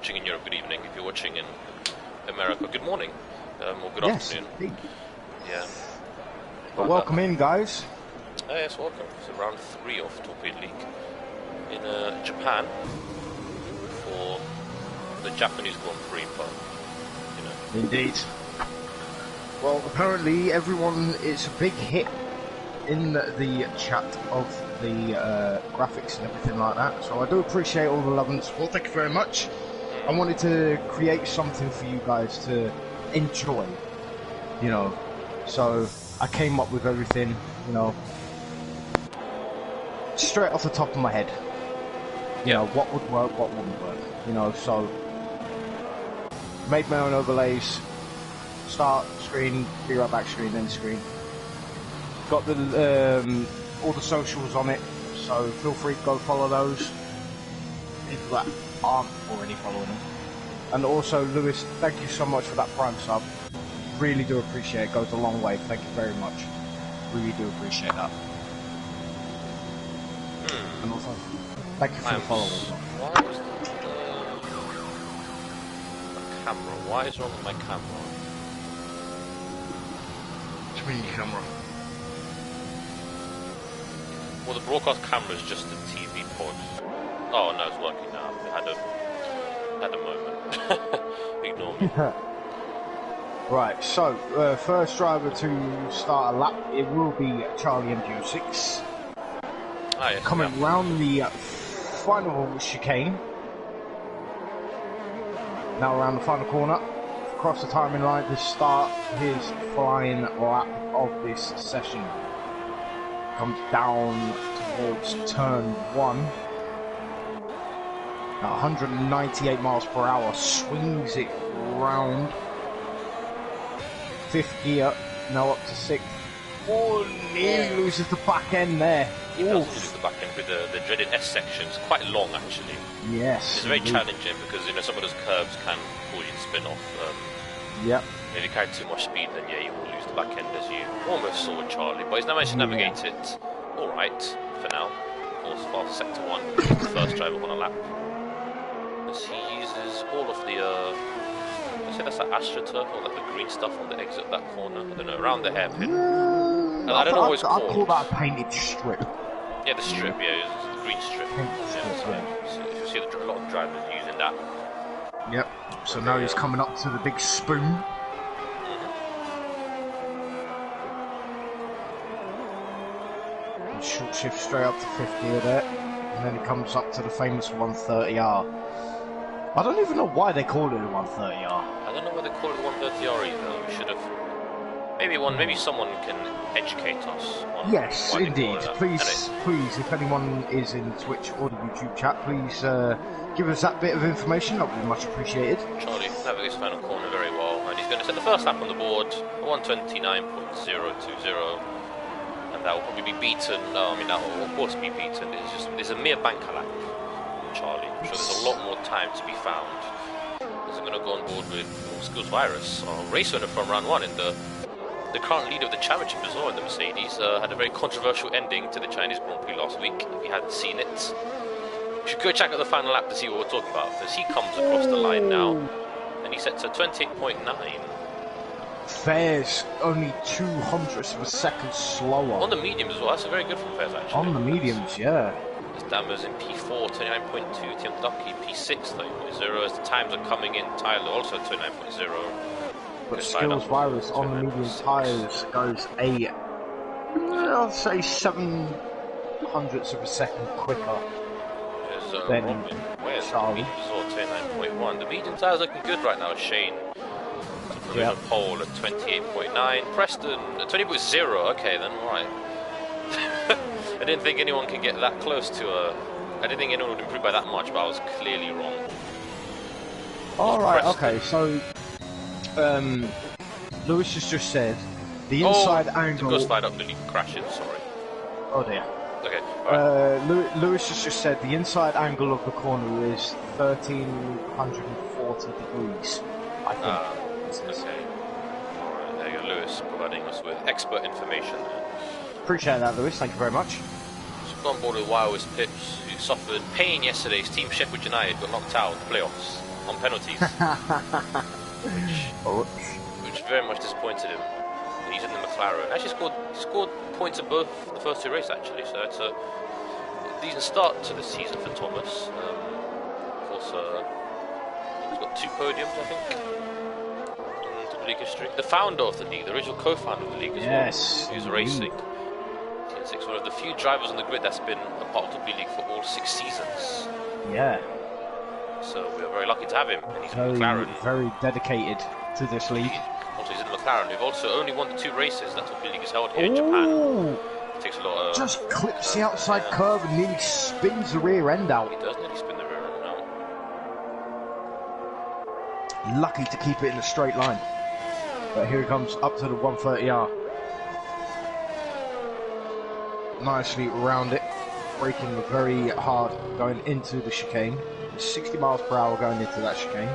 watching in Europe, good evening. If you're watching in America, good morning. Or good afternoon. Indeed. Yeah. But welcome in, guys. Yes, welcome. It's round 3 of Torpedo League in Japan for the Japanese Grand Prix, but, you know. Indeed. Well, apparently everyone, it's a big hit in the chat of the graphics and everything like that, so I do appreciate all the love and support. Thank you very much. I wanted to create something for you guys to enjoy, you know, so I came up with everything, you know, straight off the top of my head. You know, what would work, what wouldn't work, you know, so made my own overlays, start screen, be right back screen, then screen. Got the all the socials on it, so feel free to go follow those, people that aren't already following them. And also, Lewis, thank you so much for that Prime sub. Really do appreciate it, goes a long way, thank you very much. Really do appreciate that. And also, thank you for the follow. Why is the camera? Why is wrong with my camera? What do you mean camera? Well, the broadcast camera is just the TV port. Oh no, it's working now. I had a moment. Ignore me. Right, so first driver to start a lap, it will be Charlie MG06. Ah, yes, coming round the final chicane. Now around the final corner, across the timing line to start his flying lap of this session. Comes down towards turn 1 at 198 miles per hour, swings it round 5th gear, now up to 6th. Oh, nearly loses the back end there. He does lose the back end with the dreaded S section. It's quite long actually. Yes. It's very challenging because, you know, some of those curves can pull you and spin off. Yep. If you carry too much speed, then yeah, you will lose the back end, as you almost saw with Charlie. But he's now managed to navigate it all right for now. Of course, past sector 1, the first driver on a lap. As he uses all of the, I say that's like AstroTurf or like the green stuff on the exit of that corner. I don't know, around the hairpin. I don't know what it's called. I call that a painted strip. Yeah, the strip. Yeah, it's the green strip. So you see a lot of drivers using that. Yep. So now he's coming up to the big spoon. Short shift straight up to 5th gear there, and then he comes up to the famous 130R. I don't even know why they call it a 130R. I don't know why they call it a 130R either. We should have. Maybe someone can educate us on yes, why indeed. They call it please, if anyone is in Twitch or the YouTube chat, please give us that bit of information. That would be much appreciated. Charlie navigates the final corner very well, and he's going to set the first lap on the board, 129.020. And that will probably be beaten. No, I mean that will of course be beaten. It's a mere banker lap, Charlie. I'm sure there's a lot more time to be found. Because I'm going to go on board with Skills Virus, race winner from round 1 in the current leader of the championship as well in the Mercedes. Had a very controversial ending to the Chinese Grand Prix last week. If you hadn't seen it, you should go check out the final lap to see what we're talking about. Because he comes across the line now, and he sets a 28.9. Fair's only 200ths of a second slower. On the mediums as well, that's very good from Fair's actually. On the mediums, yeah. As Dammers in P4, 29.2, Tim Ducky P6, 30.0, as the times are coming in, Tyler also 29.0. But Skills Virus on the medium tyres goes I'll say 700ths of a second quicker than Charlie. The mediums as well, 29.1. The medium tyres looking good right now, Shane. Yep. Pole at 28.9. Preston at 20.0. Okay, then, right. I didn't think anyone can get that close to I didn't think anyone would improve by that much, but I was clearly wrong. Alright, okay, so Lewis has just said the inside angle. Go slide up, nearly crashes, sorry. Oh dear. Okay. Right. Lewis has just said the inside angle of the corner is 1340 degrees, I think. Okay. Alright, there you go, Lewis, providing us with expert information there. Appreciate that, Lewis, thank you very much. So we've on board with Wildest Pips, who suffered pain yesterday. His team Sheffield United got knocked out in the playoffs. on penalties, which very much disappointed him. He's in the McLaren. Actually scored points in both the first two races actually, so it's a decent start to the season for Thomas. Of course, he's got 2 podiums, I think, in the league history. The founder of the league, the original co-founder of the league as well, who's racing. One of the few drivers on the grid that's been a part of the league for all 6 seasons. Yeah. So we're very lucky to have him. And he's in McLaren. Very dedicated to this league. Also, he's in McLaren. We've also only won the 2 races that Top League is held here in Japan. It takes a lot of... Just clips the outside curve and nearly spins the rear end out. He does nearly spin the rear end out. Lucky to keep it in a straight line. But here he comes up to the 130R. Nicely round it. Braking very hard going into the chicane. 60 miles per hour going into that chicane.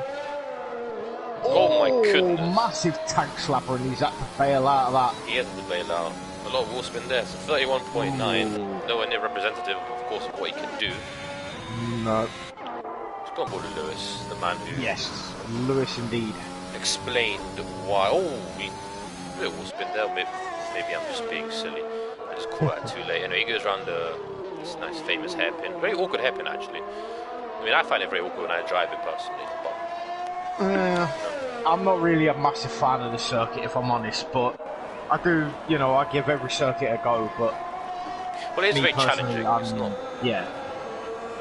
Oh my goodness. Massive tank slapper, and he's had to bail out of that. He has to bail out. A lot of wheel spin there, so 31.9. Nowhere near representative, of course, of what he can do. No. Let's go on board with Lewis, the man who... Yes, Lewis indeed. Explained why... Oh, he... A bit of wheel spin there, maybe I'm just being silly. I just caught that too late. Anyway, he goes around this nice famous hairpin. Very awkward hairpin, actually. I mean, I find it very awkward when I drive it personally, but... I'm not really a massive fan of the circuit, if I'm honest, but I do, I give every circuit a go, but... Well, it is very challenging, it's not... Yeah.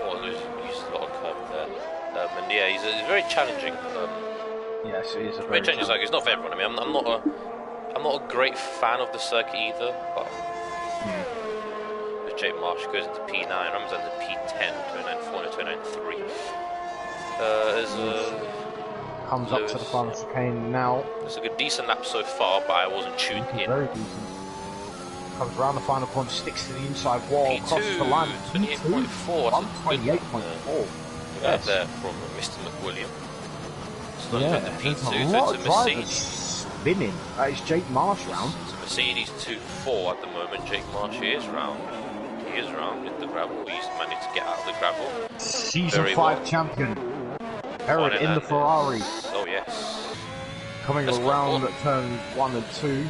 Oh, there's a lot of curve there. And yeah, he's very challenging. Yes, it is a very challenging circuit. It's not for everyone. I mean, I'm not a great fan of the circuit either, but... Jake Marsh goes into P9, runs into P10, 29.4 and 29.3. Comes up to the final chicane now. It's a good decent lap so far, but I wasn't tuned in. Very decent. Comes around the final corner, sticks to the inside wall, crosses the line. 28.4. 128.4. Yes. There from Mr. McWilliam. So yeah, the there's P2 a lot to of drivers Mercedes. Spinning. That is Jake Marsh round. It's Mercedes 2-4 at the moment. Jake Marsh is round. He is round in the gravel. He's managed to get out of the gravel. Season 5 champion. Herod in the Ferrari. Oh yes. Coming around at turn 1 and 2.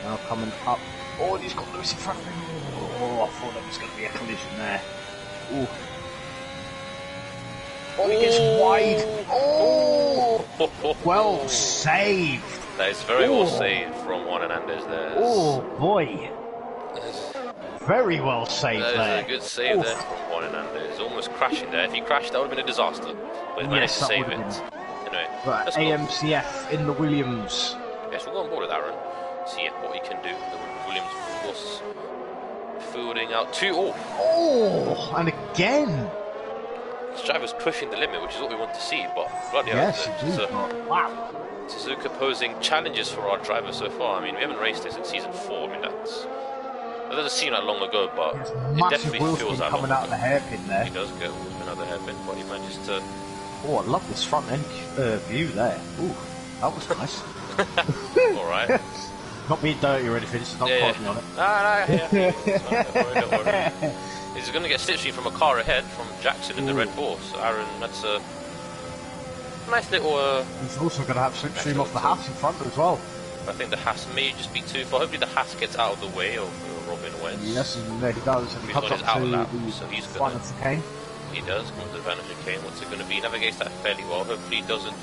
Now coming up. Oh, he's got Lewis in front of him. Oh, I thought there was going to be a collision there. Ooh. Oh, he gets wide. Oh! Well saved. That is very well saved from Juan Hernandez there. Oh, boy. Very well saved there. That is a good save there from Juan Hernandez. Almost crashing there. If he crashed, that would have been a disaster. But he managed to save it. Anyway, but AMCF in the Williams. Yes, we'll go on board with Aaron. See what he can do. The Williams, of course, fielding out 2. Oh, and again. This driver's pushing the limit, which is what we want to see. But bloody hell, yes, wow. Suzuka posing challenges for our driver so far. I mean, we haven't raced this in season 4. I mean, that doesn't seem that long ago, but it definitely feels that coming out of the hairpin there. He does get another hairpin, but he manages to... Oh, I love this front end view there. Ooh, that was nice. Alright. Not being dirty or anything, so don't quote me on it. Don't worry. He's going to get slipstream from a car ahead from Jackson in the Red Bull. So Aaron, that's a nice little... He's also going to have slipstream off the Haas in front as well. I think the Haas may just be too far. Hopefully the Haas gets out of the way of Robin Wentz. Yes, and he does. And he comes up to the so he's final chicane. He does come to the final chicane. What's it going to be? He navigates that fairly well. Hopefully he doesn't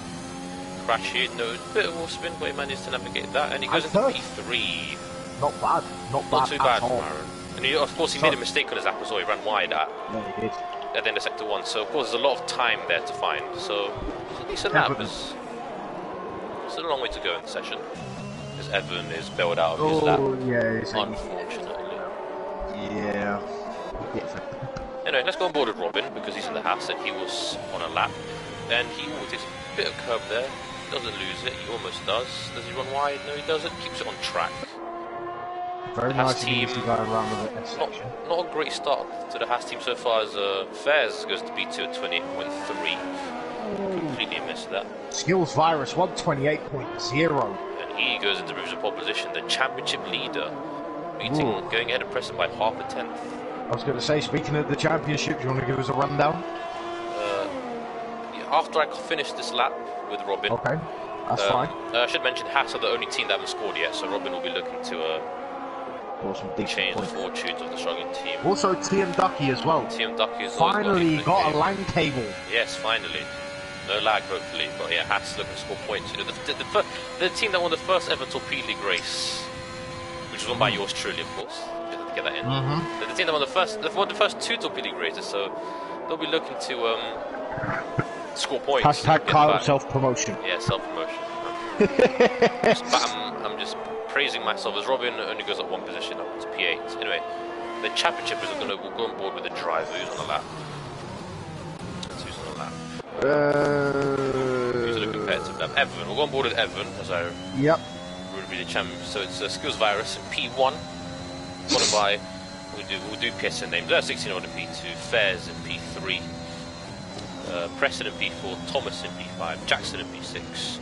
crash it. No, a bit of a spin, but he manages to navigate that. And he goes into P3. Not bad. Not too bad from Aaron. And he, of course he made a mistake on his lap as well. He ran wide at he did. At the end of sector 1. So of course there's a lot of time there to find. So it's a decent lap. It's a long way to go in the session. Because Evan is bailed out of his lap. Unfortunately. Yeah. Anyway, let's go on board with Robin because he's in the Haas and he was on a lap. And he takes a bit of curb there. Doesn't lose it. He almost does. Does he run wide? No, he doesn't. Keeps it on track. Very nice team going around with it. Not a great start to the Haas team so far as Fairs goes to B2 at 28.3. Completely missed that. Skills Virus 128.0. And he goes into provisional pole position, the championship leader. Going ahead of Preston by half a tenth. I was going to say, speaking of the championship, do you want to give us a rundown? Yeah, after I finish this lap with Robin. Okay, that's fine. I should mention Haas are the only team that haven't scored yet, so Robin will be looking to change the fortunes of the struggling team. Also, TM Ducky as well. TM Ducky is finally got a line table. Yes, finally. No lag, hopefully. But yeah, Haas looking to score points. You know, the team that won the first ever Torpedo League race, which was won by yours truly, of course. To get that in. The team that won the first 2 Torpedo League races, so they'll be looking to score points. Hashtag Kyle self-promotion. Yeah, self-promotion. I'm just praising myself as Robin only goes up 1 position up to P8. Anyway, the championship is we'll go on board with the driver who's on the lap. That's who's on the lap. Who's in a competitive lap? Evan. We'll go on board with Evan as I would be the champion. So it's Skills Virus in P1, followed by we'll do PSN names. 16 on in P2, Fairs in P3, Preston in P4, Thomas in P5, Jackson in P6.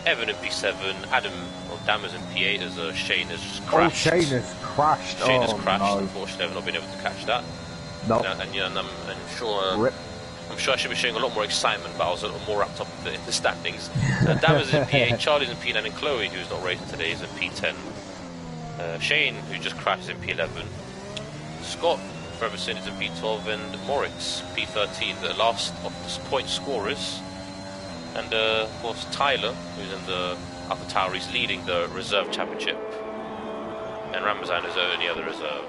Evan in P7, Adam or Dammers in P8 as Shane has just crashed. Oh, Shane has crashed. Shane has crashed. Unfortunately, I've not been able to catch that. No. And I'm sure I should be showing a lot more excitement, but I was a little more wrapped up in the standings. Dammers in P8, Charlie's in P9, and Chloe, who's not racing today, is in P10. Shane, who just crashed, in P11. Scott Ferguson is in P12, and Moritz P13, the last of the point scorers. And of course Tyler, who's in the AlphaTauri, is leading the reserve championship, and Ramazan is the only other reserve.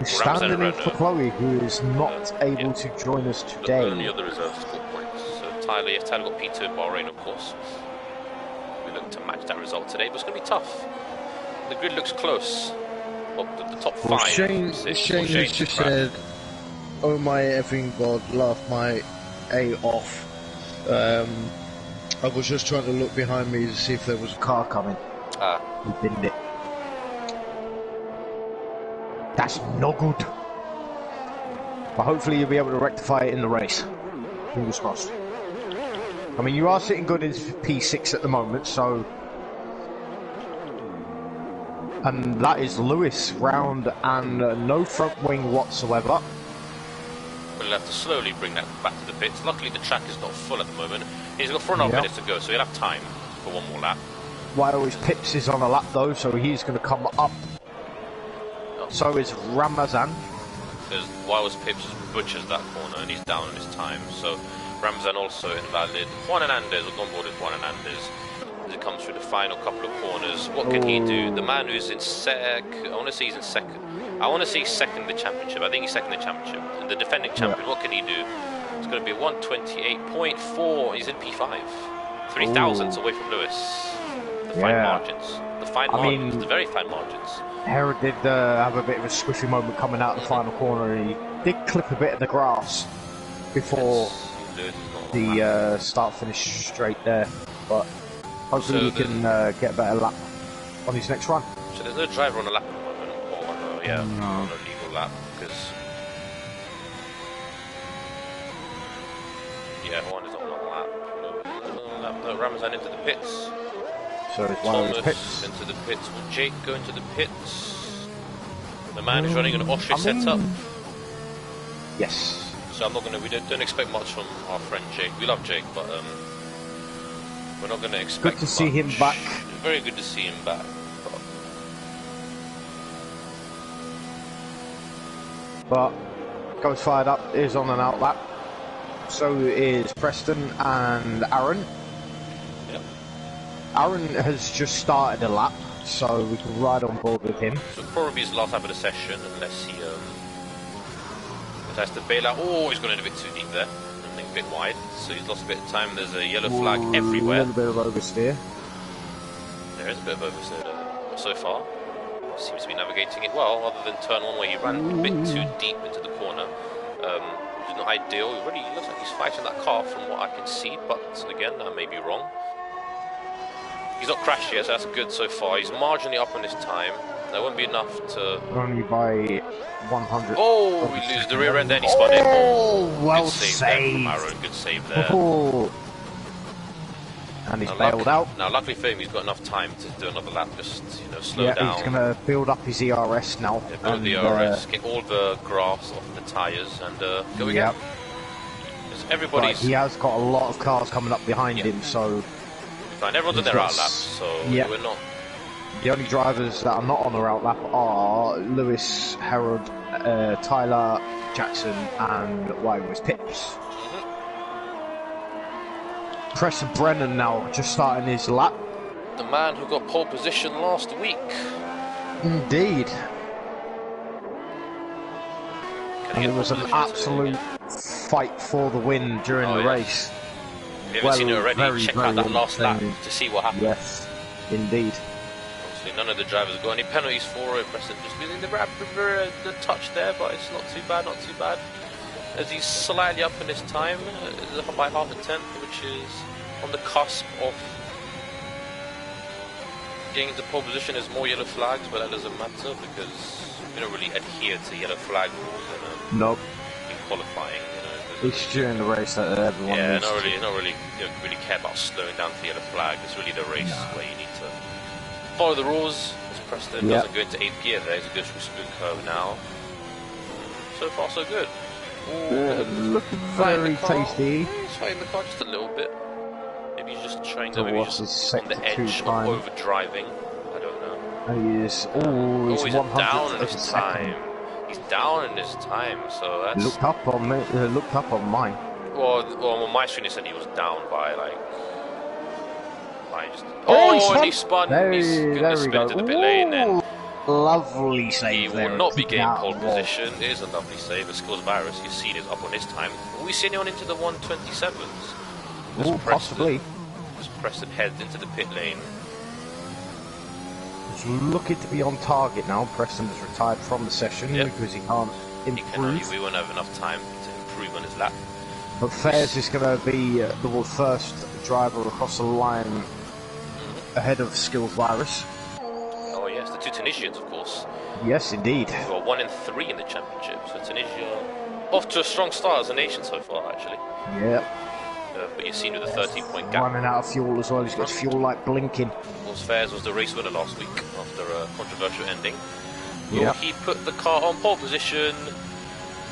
Standing in for Chloe, who is not able to join us today. The only other reserve to score points. So Tyler got P2 in Bahrain, of course. We look to match that result today, but it's going to be tough. The grid looks close. Well, the top 5. Shane has just said, "Oh my effing god, laugh my A off." I was just trying to look behind me to see if there was a car coming. He binned it. That's no good. But hopefully you'll be able to rectify it in the race. Fingers crossed. I mean, you are sitting good in P6 at the moment, so... And that is Lewis round and no front wing whatsoever. We'll have to slowly bring that back to the pits. Luckily the track is not full at the moment. He's got 4.5 minutes to go, so he'll have time for 1 more lap. While his Pips is on a lap though, so he's going to come up. So is Ramazan. Because while Pips butchers that corner and he's down on his time, so Ramazan also invalid. Juan Hernandez, we'll go on board with Juan Hernandez as it comes through the final couple of corners. What can he do? The man who's in I want to say he's in second. I want to say second in the championship. I think he's second in the championship. And the defending champion, what can he do? It's going to be 128.4. He's in P5. 3 thousandths away from Lewis. The fine margins. The very fine margins. Herod did have a bit of a squiffy moment coming out of the final corner. He did clip a bit of the grass before the start-finish straight there. But hopefully he can get a better lap on his next run. So there's no driver on the lap at the moment. Or on a legal lap. Because... Yeah, Juan is on the lap. No, Ramazan into the pits. So it's Thomas into the pits. Will Jake go into the pits? The man is running an Austria setup. Yes. So I'm not going to. We don't expect much from our friend Jake. We love Jake, but we're not going to expect. Good to see him back. Very good to see him back. But goes fired up. Is on an out lap. So is Preston and Aaron. Aaron has just started a lap, so we can ride on board with him. So probably his last lap of the session, unless he has to bail out. Oh, he's gone in a bit too deep there. I think a bit wide, so he's lost a bit of time. There's a yellow flag everywhere. A little bit of oversteer. There is a bit of oversteer there. So far, seems to be navigating it well, other than turn 1 where he ran a bit too deep into the corner. Which is not ideal. It really looks like he's fighting that car from what I can see, but again, I may be wrong. He's not crashed yet, so that's good so far. He's marginally up on his time. That won't be enough to... Only by 100. Oh, we lose the rear end and he spun it. Oh, well good save there from Aaron. Good save there. Oh. And he's bailed out. Now, luckily for him, he's got enough time to do another lap. Just, you know, slow down. He's going to build up his ERS now. Yeah, build the ERS, get all the grass off the tyres, and go again. Everybody's... He has got a lot of cars coming up behind him, so... Fine, everyone's on their out lap, so we're not... The only drivers that are not on their out lap are Lewis, Harold, Tyler, Jackson, and Pips. Preston Brennan now, just starting his lap. The man who got pole position last week. Indeed. And it was an absolute fight for the win during the race. If you haven't seen it already, check out that last lap to see what happened. Yes, indeed. Obviously, none of the drivers have got any penalties for it. Preston just losing the touch there, but it's not too bad, not too bad. As he's slightly up in his time by half a tenth, which is on the cusp of getting into pole position. There's more yellow flags, but that doesn't matter because we don't really adhere to yellow flag rules in qualifying. It's during the race that everyone not really really care about slowing down for the yellow flag. It's really the race where you need to follow the rules. As Preston doesn't go into 8th gear there, he goes through split curve now. So far so good. Looking very tasty. He's fighting the car just a little bit. Maybe he's just trying to, maybe just on the edge of overdriving. I don't know. He is. Oh, he's down in his time. He's down in his time, so that's... Looked up on me. Looked up on mine. Well, on my screen it said he was down by like... and he spun. He's going to spin into the pit lane then. Lovely save. He will not be getting pole position. It is a lovely save. It scores virus. You see it is up on his time. Will we see anyone into the 127s? Possibly. As Preston heads into the pit lane. He's looking to be on target now. Preston has retired from the session because he can't improve. We won't have enough time to improve on his lap. But Fairs is going to be the first driver across the line ahead of Skills Virus. Oh yes, the two Tunisians, of course. Yes, indeed. Who are 1 and 3 in the championship. So Tunisia off to a strong start as a nation so far, actually. Yeah. But you've seen with a 13-point gap. Running out of fuel as well. He's got his fuel light blinking. Of course, Fairs was the race winner last week after a controversial ending. Yeah. He put the car on pole position.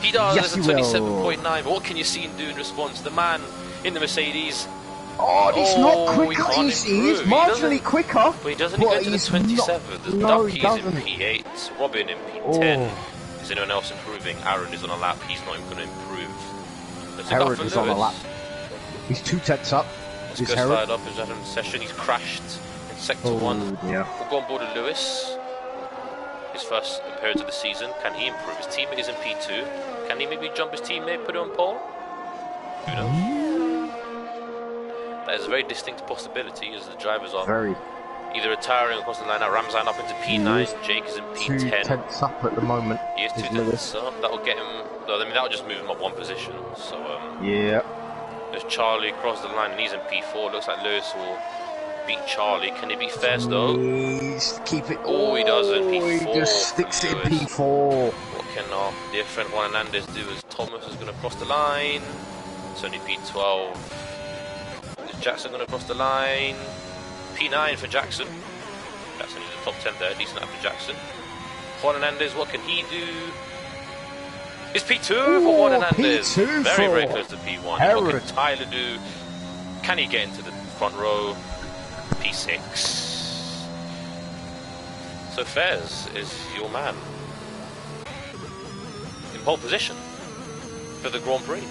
He does. Yes, There's a 27.9. But what can you see him do in response? The man in the Mercedes. Oh, he's not quicker. He is marginally quicker. But he doesn't go to the 27. There's Ducky's in P8, Robin in P10. Is anyone else improving? Aaron is on a lap. He's not even going to improve. Aaron is on a lap. He's 2 tenths up. He's fired up his Adam's session. He's crashed in sector 1. Yeah. We'll go on board with Lewis. His first appearance of the season. Can he improve? His teammate is in P2. Can he maybe jump his teammate, put it on pole? Who knows? That is a very distinct possibility as the drivers are either retiring across the line. Now Ramzan up into P9. Jake is in P10. 2 tenths up at the moment. He is 2 tenths up. That'll get him. I mean, that'll just move him up 1 position. So yeah. There's Charlie across the line and he's in P4. Looks like Lewis will beat Charlie. Can he beat Fairs though? Please keep it. Oh, he does in P4. He just sticks it in P4. What can our dear friend Juan Hernandez do as Thomas is going to cross the line? It's only P12. Is Jackson going to cross the line? P9 for Jackson. Jackson is the top 10 there. Decent up for Jackson. Juan Hernandez, what can he do? It's P2 for Juan Hernandez. Very close to P1. What can Tyler do? Can he get into the front row? P6. So Fairs is your man in pole position for the Grand Prix.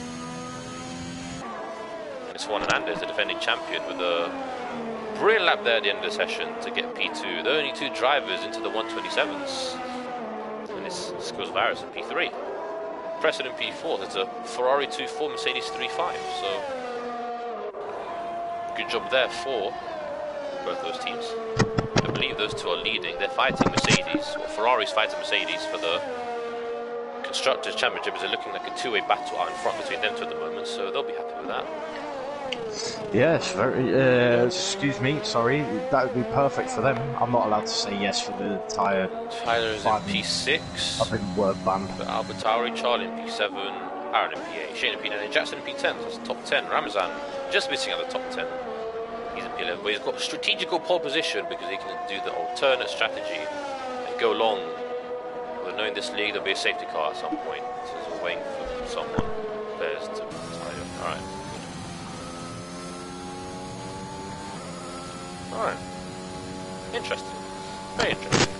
And it's Juan Hernandez, the defending champion, with a brilliant lap there at the end of the session to get P2. There are only 2 drivers into the 127s. And it's Skills Virus in P3. Preston in P4. There's a Ferrari 2.4, Mercedes 3.5. So good job there for both those teams. I believe those 2 are leading. They're fighting Mercedes, or Ferrari's fighting Mercedes for the Constructors' Championship. Is looking like a 2-way battle out in front between them 2 at the moment, so they'll be happy with that. Yes, excuse me, sorry, that would be perfect for them. I'm not allowed to say yes for the tyre. Tyler's in P6. I've been word banned. But Albertari, Charlie in P7, Aaron in P8, Shane in P9, and Jackson in P10. That's top 10. Ramazan just missing out the top 10. He's in P11, but he's got strategical pole position because he can do the alternate strategy and go long. But knowing this league, there'll be a safety car at some point, so he's waiting for someone. There's to retire. Alright. Alright. Interesting. Very interesting.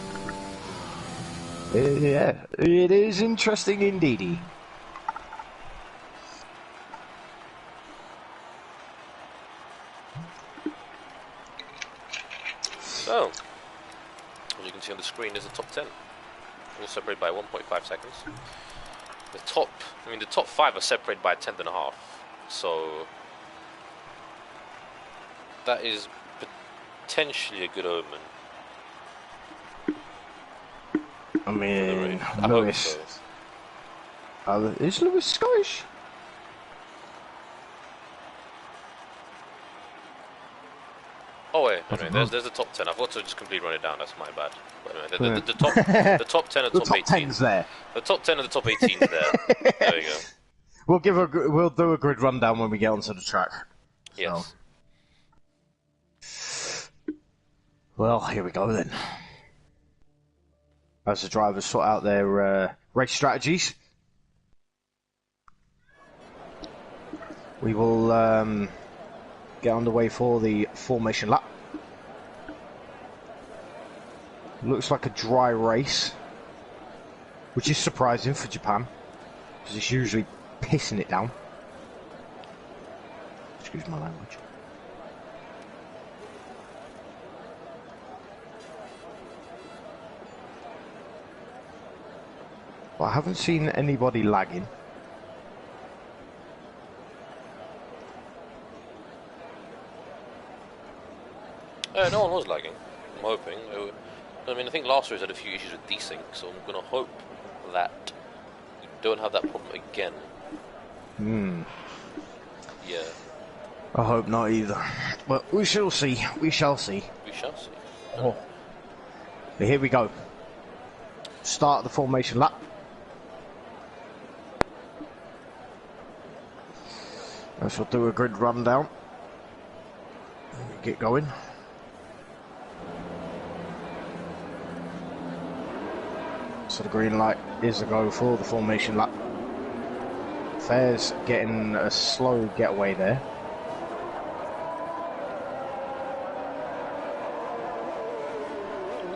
Yeah, it is interesting indeedy. So, as you can see on the screen, is the top 10. All separated by 1.5 seconds. The top 5 are separated by a tenth and a half. So, that is potentially a good omen. I mean, I Lewis. Hope so. Is Lewis Scottish? Oh wait, there's the top 10. I've got to just completely run it down. That's my bad. But anyway, the top 10 and the top 18. The top 10's there. The top 10 and the top 18's there. There we go. We'll do a grid rundown when we get onto the track. Yes. So. Well, here we go then. As the drivers sort out their race strategies, we will get underway for the formation lap. Looks like a dry race, which is surprising for Japan, because it's usually pissing it down. Excuse my language. Well, I haven't seen anybody lagging. No one was lagging. I'm hoping. I mean, I think last race had a few issues with desync, so I'm going to hope that we don't have that problem again. Yeah. I hope not either. But we shall see. We shall see. We shall see. Oh. But here we go. Start the formation lap. I shall do a grid rundown. Get going. So the green light is a go for the formation lap. Fair's getting a slow getaway there.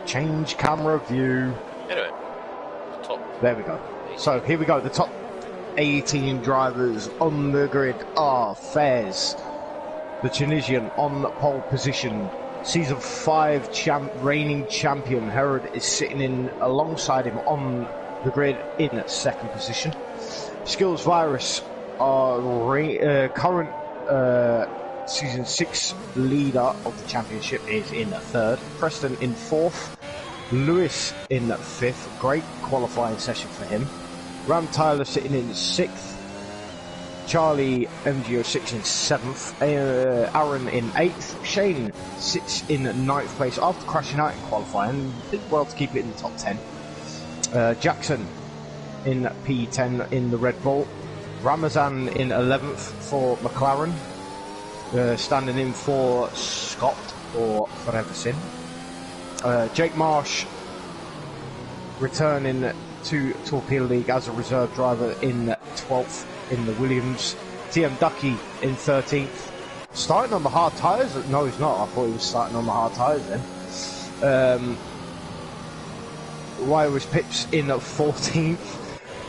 Change camera view. Anyway, top. There we go. 18. So here we go. The top 18 drivers on the grid are Fairs, the Tunisian, on pole position. Season 5 reigning champion Herod is sitting in alongside him on the grid in second position. Skills Virus, current season 6 leader of the championship, is in third. Preston in fourth. Lewis in fifth. Great qualifying session for him. Ram Tyler sitting in sixth. Charlie MGO6 in 7th, Aaron in 8th, Shane sits in 9th place after crashing out in qualifying, did well to keep it in the top 10. Jackson in P10 in the Red Bull, Ramazan in 11th for McLaren, standing in for Scott or Forever Sin. Jake Marsh returning to Torpedo League as a reserve driver in 12th. In the Williams. TM Ducky in 13th. Starting on the hard tyres? No, he's not. I thought he was starting on the hard tyres then. Wires Pips in 14th.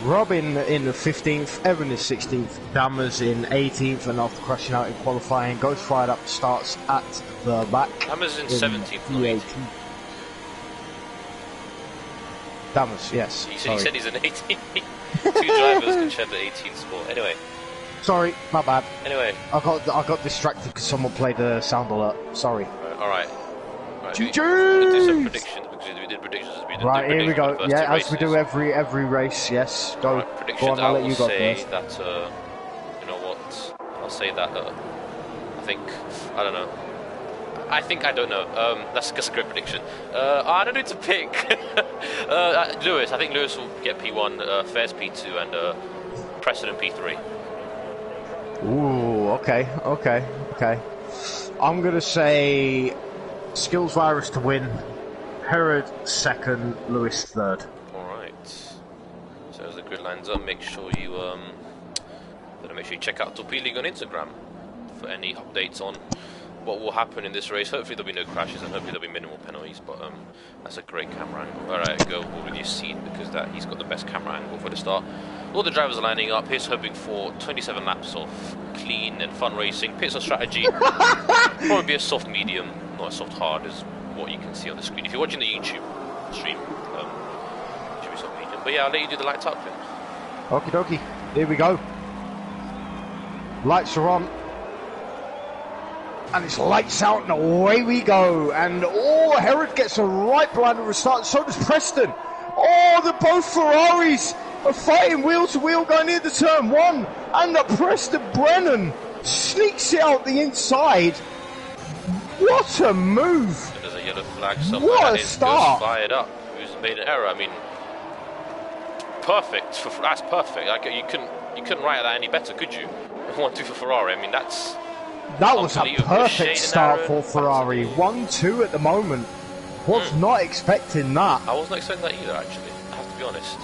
Robin in 15th. Evan is 16th. Dammers in 18th. And after crashing out in qualifying, Ghost Fired Up starts at the back. Dammers in 17th, not 18th. Dammers, yes. He said he's an 18th. Two drivers can share the 18th spot. Anyway. Sorry, my bad. Anyway. I got distracted because someone played a sound alert. Sorry. Alright. GG! We'll do some predictions because we did predictions. Right, here we go. Yeah, as we do every race. Yes, go. Right, predictions. Go on, I'll let you go first. That, you know what? I'll say that. I think. I don't know. I don't know. That's a great prediction. I don't need to pick. Lewis. I think Lewis will get P1, Fairs P2, and Preston P3. Ooh, okay. I'm going to say Skills Virus to win, Herod second, Lewis third. Alright. So as the grid lines up, make sure you check out Torpedo on Instagram for any updates on what will happen in this race. Hopefully there'll be no crashes and hopefully there'll be minimal penalties, but that's a great camera angle. Alright, go with your scene because he's got the best camera angle for the start. All the drivers are lining up. He's hoping for 27 laps of clean and fun racing. Pits of strategy, probably be a soft medium, not a soft hard as what you can see on the screen. If you're watching the YouTube stream, it should be soft medium. But yeah, I'll let you do the lights up thing. Okie dokie, here we go. Lights are on. And it's lights out and away we go. And Herod gets a right blind at the start, so does Preston. Both Ferraris are fighting wheel to wheel going into turn one. And the Preston Brennan sneaks it out the inside. What a move! And there's a yellow flag somewhere. What a and start! Fired up. Who's made an error? I mean, perfect. That's perfect. Like you couldn't write that any better, could you? 1-2 for Ferrari. I mean, that was a perfect start for Ferrari. 1-2 at the moment. Was not expecting that. I wasn't expecting that either, actually. I have to be honest.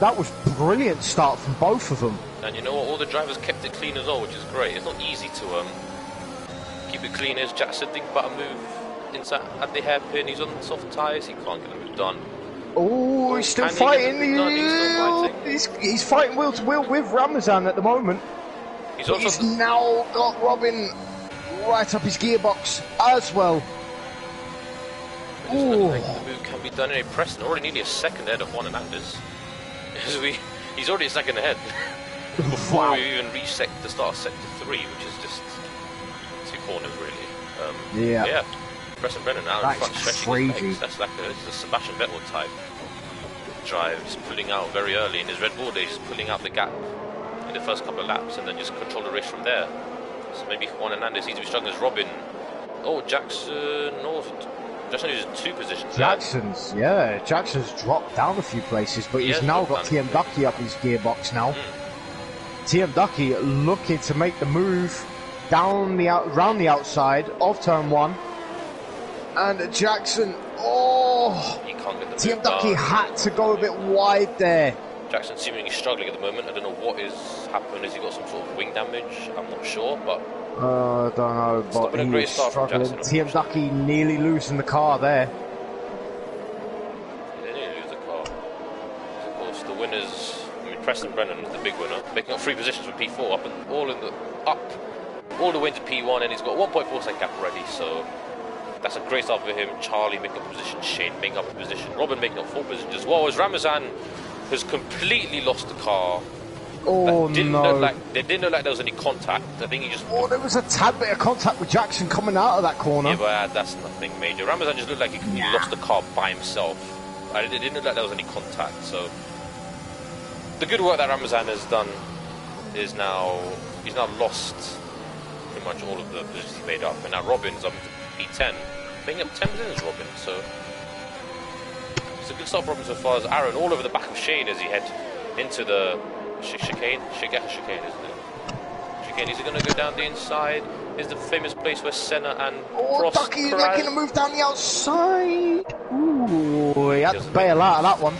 That was brilliant start from both of them. And you know what? All the drivers kept it clean as well, which is great. It's not easy to keep it clean. As Jackson think about a move inside at the hairpin. He's on soft tyres. He can't get the move done. He's still fighting. He's fighting wheel to wheel with Ramazan at the moment. He's now got Robin right up his gearbox as well. The move can be done in a Preston. Already nearly a second ahead of Juan Hernandez. He's already a second ahead before we even reach the start of sector 3, which is just 2 corners really. Yeah. Preston Brennan now in front, stretching his legs. That's like a Sebastian Vettel type drive. He's pulling out very early in his Red Bull days. He's pulling out the gap in the first couple of laps and then just control the race from there. So maybe Juan Hernandez seems to be struggling as Robin. Jackson is in 2 positions. Jackson's dropped down a few places, but he's now got TM Ducky up his gearbox now. TM Ducky looking to make the move down round the outside of turn 1. And Jackson, he can't get the TM Ducky had to go a bit wide there. Jackson seemingly struggling at the moment. I don't know what is happening. Has he got some sort of wing damage? I'm not sure, but I don't know, but he's struggling. TM Ducky nearly losing the car there. They nearly lose the car. Of course, the winners. I mean, Preston Brennan is the big winner, making up 3 positions for P4, all the way to P1, and he's got 1.4 second gap already. So that's a great start for him. Charlie making up position, Shane making up a position, Robin making up 4 positions as well as Ramazan has completely lost the car. They didn't look like there was any contact. I think he just. There was a tad bit of contact with Jackson coming out of that corner. Yeah, but that's nothing major. Ramazan just looked like he lost the car by himself. It didn't look like there was any contact. So the good work that Ramazan has done is he's now lost pretty much all of the positions he made up, and now Robin's up to P10, making up 10 positions. Robin, so it's a good start for Robin so far as Aaron all over the back of Shane as he head into the chicane, isn't it? Chicane, is he going to go down the inside? Is the famous place where Senna and Prost Ducky's making a move down the outside. He had to bail out of that one.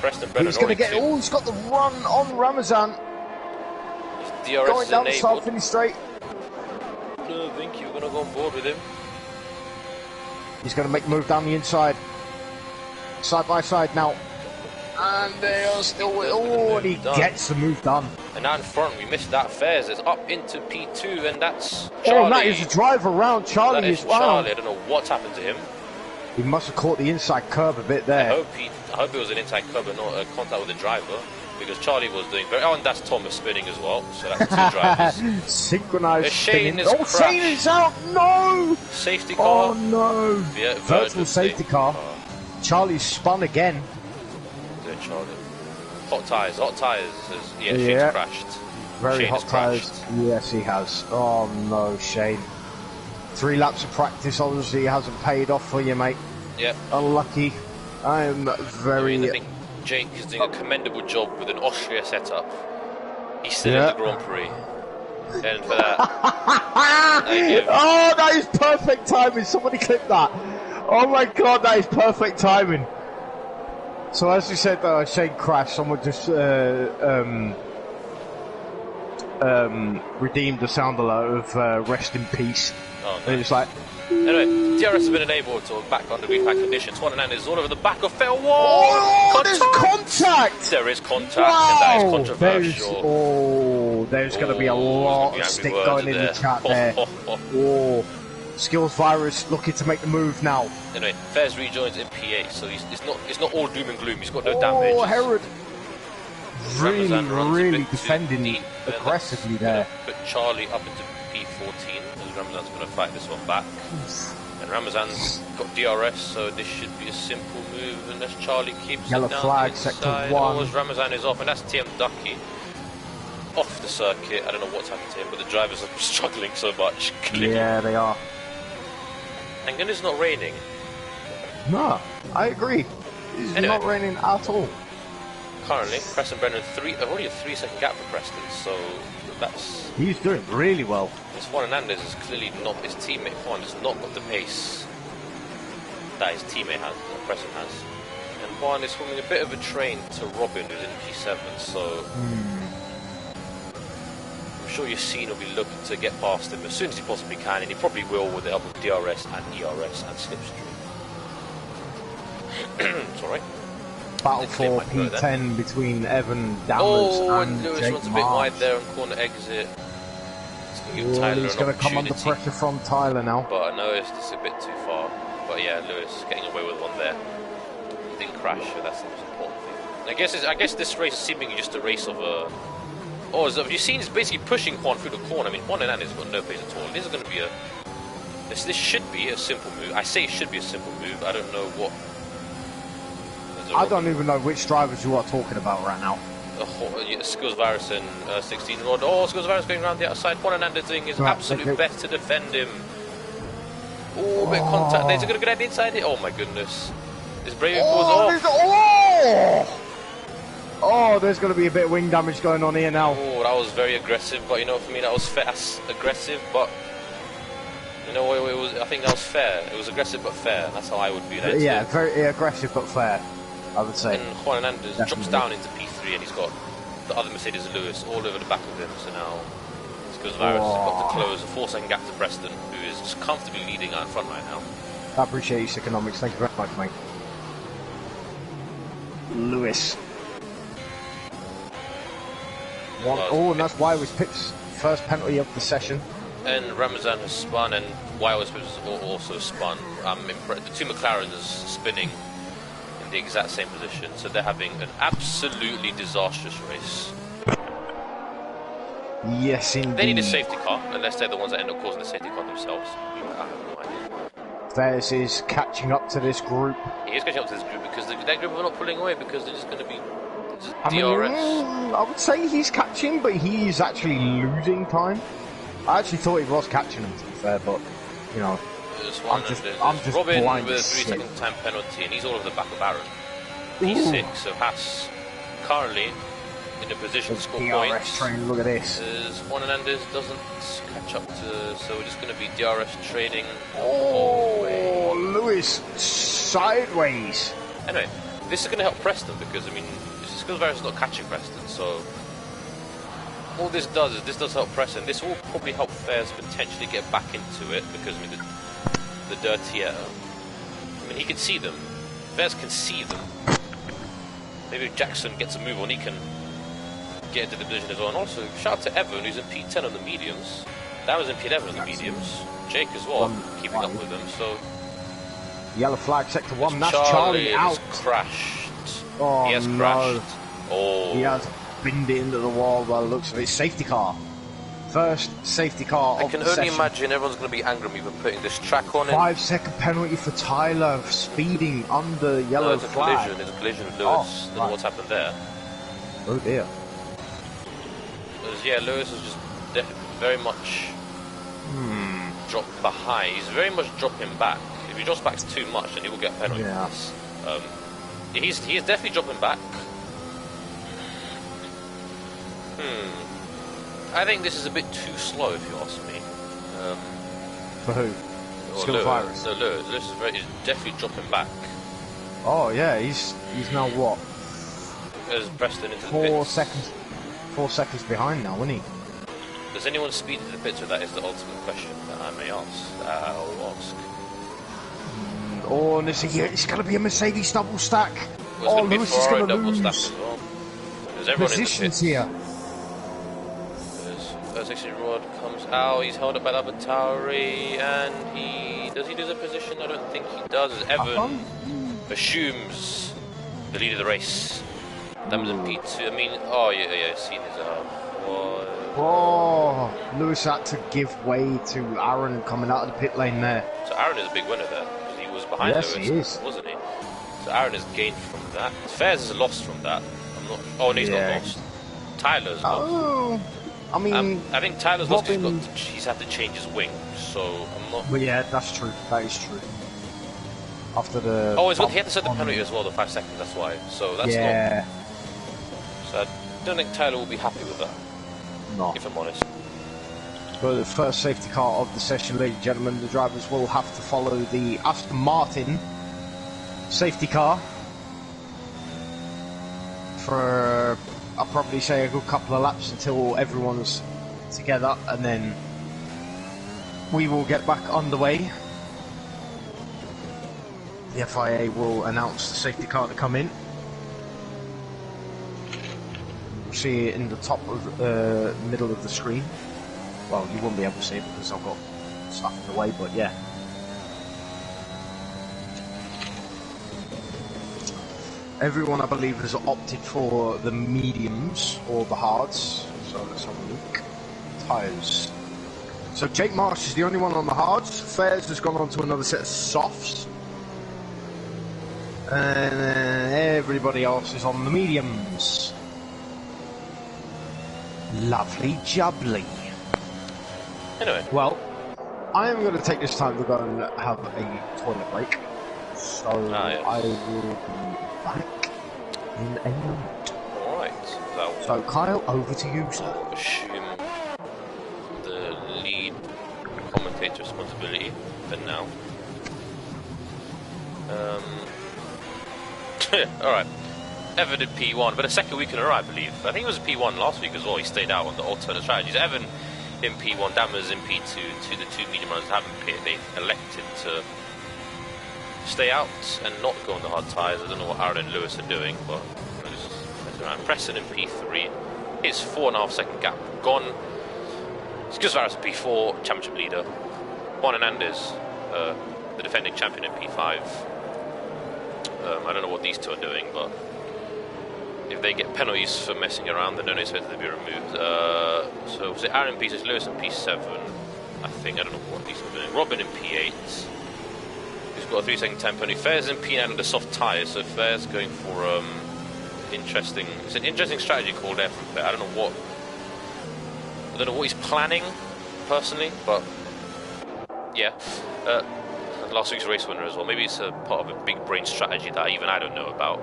He's going to get. He's got the run on Ramazan. DRS going down the start finish straight. No, thank you. We're going to go on board with him. He's going to make a move down the inside. Side by side now. And they are still. He gets the move done. And now in front, we missed that. Fares is up into P2, and that's Charlie. That is a drive around Charlie. That is Charlie. I don't know what's happened to him. He must have caught the inside curb a bit there. I hope it was an inside curb and not a contact with the driver, because Charlie was doing very. Oh, and that's Thomas spinning as well. So that's 2 drivers. Synchronized Shane spinning. Shane is out. No. Safety car. Oh no. Yeah, virtual safety car. Charlie's spun again. Charlie. Hot tyres. Shane's crashed. Very hot tyres. Yes, he has. Oh no, Shane. 3 laps of practice obviously hasn't paid off for you, mate. Yep. Unlucky. I think Jake is doing a commendable job with an Austria setup. He's still in the Grand Prix. And for that, I give... Oh, that is perfect timing. Somebody clip that. Oh my god, that is perfect timing. So as you said, Shane crashed. Someone just redeemed the sound alert of rest in peace. Oh, nice. And it's like... Anyway, DRS has been enabled to back under green flag conditions. One and is all over the back of Fail. Whoa! Oh, there's contact! There is contact, Wow. and that is controversial. There's going to be a lot of stick going in the chat there. Oh, Skills Virus looking to make the move now. Anyway, Fairs rejoins in PA, so it's not all doom and gloom. He's got no damage. Oh, Herod Ramazan really defending aggressively there. Put Charlie up into P14, and Ramazan's going to fight this one back. And Ramazan's got DRS, so this should be a simple move unless Charlie keeps Yellow it down flag, the sector inside. 1. Or Ramazan is off, and that's TM Ducky off the circuit. I don't know what's happened to him, but the drivers are struggling so much. Clearly. Yeah, they are. Thank goodness it's not raining. No, I agree. It's Anyway. not raining at all. Currently, Preston Brennan only a 3-second gap for Preston, so that's... He's doing really well. This Juan Hernandez is clearly not, his teammate Juan has not got the pace that his teammate has, that Preston has. And Juan is swimming a bit of a train to Robin, who's in P7, so... I'm sure Yassine will be looking to get past him as soon as he possibly can, and he probably will with the help of DRS and ERS and Slipstream. It's alright. Battle for P10 between Evan Dammers and Lewis Jake runs a bit Mars. wide there on corner exit. Give Tyler He's an going to come under opportunity. pressure from Tyler now. But I know it's a bit too far. But yeah, Lewis getting away with one there. He didn't crash, so that's the most important thing. I guess this race is seemingly just a race of a... Oh, have you seen? It's basically pushing Juan through the corner. I mean, Juan Hernandez has got no pace at all. This is going to be a... This should be a simple move. I say it should be a simple move. I don't know what... I don't even know which drivers you are talking about right now. Skills Virus and 16 Rod. Oh, Skills Virus going around the outside. Juan Hernandez doing his absolute best to defend him. Oh, a bit of contact. There's going to get inside it. Oh my goodness. This braving falls off. Oh, there's going to be a bit of wing damage going on here now. Oh, that was very aggressive, but you know, for me, that was aggressive, but you know, it was. I think that was fair. It was aggressive but fair. That's how I would view that. Yeah, very aggressive but fair, I would say. And Juan Hernandez drops down into P3, and he's got the other Mercedes Lewis all over the back of him. So now Skills Virus has got to close a 4-second gap to Preston, who is just comfortably leading out in front right now. I appreciate your economics. Thank you very much, mate. Lewis. And that's why it was Pip's first penalty of the session. And Ramazan has spun, and Wiles has also spun. The two McLarens spinning in the exact same position, so they're having an absolutely disastrous race. Yes, indeed. They need a safety car, unless they're the ones that end up causing the safety car themselves. I have no idea. Fairs is catching up to this group. He is catching up to this group because that group are not pulling away because they're just going to be I DRS. mean, I would say he's catching, but he's actually losing time. I actually thought he was catching him, to be fair, but, you know, I'm just Robin blind with a as shit. 3-second time penalty, and he's all over the back of Aaron. P6, so Haas currently in a position to score points. Train, look at this. As Juan Hernandez doesn't catch up to, so we're just going to be DRS trading. Oh, Lewis sideways. Anyway, this is going to help Preston because, I mean, Skills Virus is not catching Preston, so all this does is this does help Preston. This will probably help Fairs potentially get back into it because, I mean, the dirtier. I mean, he can see them. Fairs can see them. Maybe if Jackson gets a move on, he can get into the division as well. And also, shout out to Evan, who's in P10 on the mediums. That was in P11 on the mediums. Jake as well, keeping up with them. So yellow flag, sector 1. That's Charlie out. has crashed. Oh, he has no. crashed. Oh. He has binned it into the wall by the looks of it. Safety car. First safety car I of can the only session. imagine everyone's going to be angry at me for putting this track on it. 5-second penalty for Tyler speeding under yellow No, it's a flag. collision. It's a collision with Lewis. Don't know what's happened there. Oh dear. Because, yeah, Lewis was just very much dropped behind. He's very much dropping back. If he drops back too much, then he will get a penalty. Yeah. He is definitely dropping back. I think this is a bit too slow, if you ask me. For who? Skill Virus. No, Lewis is definitely dropping back. Oh yeah, he's now what? As Preston into the 4 pits. seconds. 4 seconds behind now, isn't he? Does anyone speed to the pits? So that is the ultimate question that I may ask. I'll ask. Oh, and it's going to be a Mercedes double stack. Well, oh, Lewis is going to lose. Stack as well. There's everyone Positions in the here. There's section Rod comes out. He's held up by Laboratory, and does he do the position? I don't think he does. As Evan assumes the lead of the race. That was in P2. I mean, oh yeah. Seen his Oh, Lewis had to give way to Aaron coming out of the pit lane there. So Aaron is a big winner there, because he was behind Yes, Lewis, he is. wasn't he? So Aaron has gained from that. Fairs has lost from that. I'm not. Oh, no, he's not lost. Tyler's lost. Oh, I mean, I think Tyler's lost. Robin... He's had to change his wing. So I'm not. Well, yeah, that's true. That is true. After the. Oh, he had to set the penalty as well, the 5 seconds. That's why. So that's yeah. not. So I don't think Tyler will be happy with that. No. If I'm honest. For the first safety car of the session, ladies and gentlemen, the drivers will have to follow the Aston Martin safety car for, I'll probably say, a good couple of laps until everyone's together, and then we will get back underway. The FIA will announce the safety car to come in. See it in the top of the middle of the screen. Well, you won't be able to see it because I've got stuff in the way, but yeah. Everyone, I believe, has opted for the mediums or the hards. So let's have a look. Tyres. So Jake Marsh is the only one on the hards. Fairs has gone on to another set of softs. And everybody else is on the mediums. Lovely jubbly. Anyway. Well, I am going to take this time to go and have a toilet break. So yes. I will be back in a moment. Alright. So Kyle, over to you, sir. I'll assume the lead commentator responsibility for now. Alright. Evan did P1, but a second week in a row, I believe. I think it was P1 last week as well. He stayed out on the alternate strategies. Evan in P1, Dammers in P2. The two medium runners haven't pit. They elected to stay out and not go on the hard tyres. I don't know what Aaron and Lewis are doing, but just messing around. Preston in P3. His 4.5 second gap gone. Gus Varus P4, championship leader. Juan Hernandez, the defending champion in P5. I don't know what these two are doing, but if they get penalties for messing around, then don't expect them to be removed. So was it Aaron P6, Lewis in P7, I think. I don't know what these are doing. Robin in P8. He's got a 3 second time penalty. Fairs in P9 under soft tyres, so Fairs going for interesting. It's an interesting strategy called Air from Fair. I don't know what he's planning personally, but yeah. Last week's race winner as well. Maybe it's a part of a big brain strategy that even I don't know about.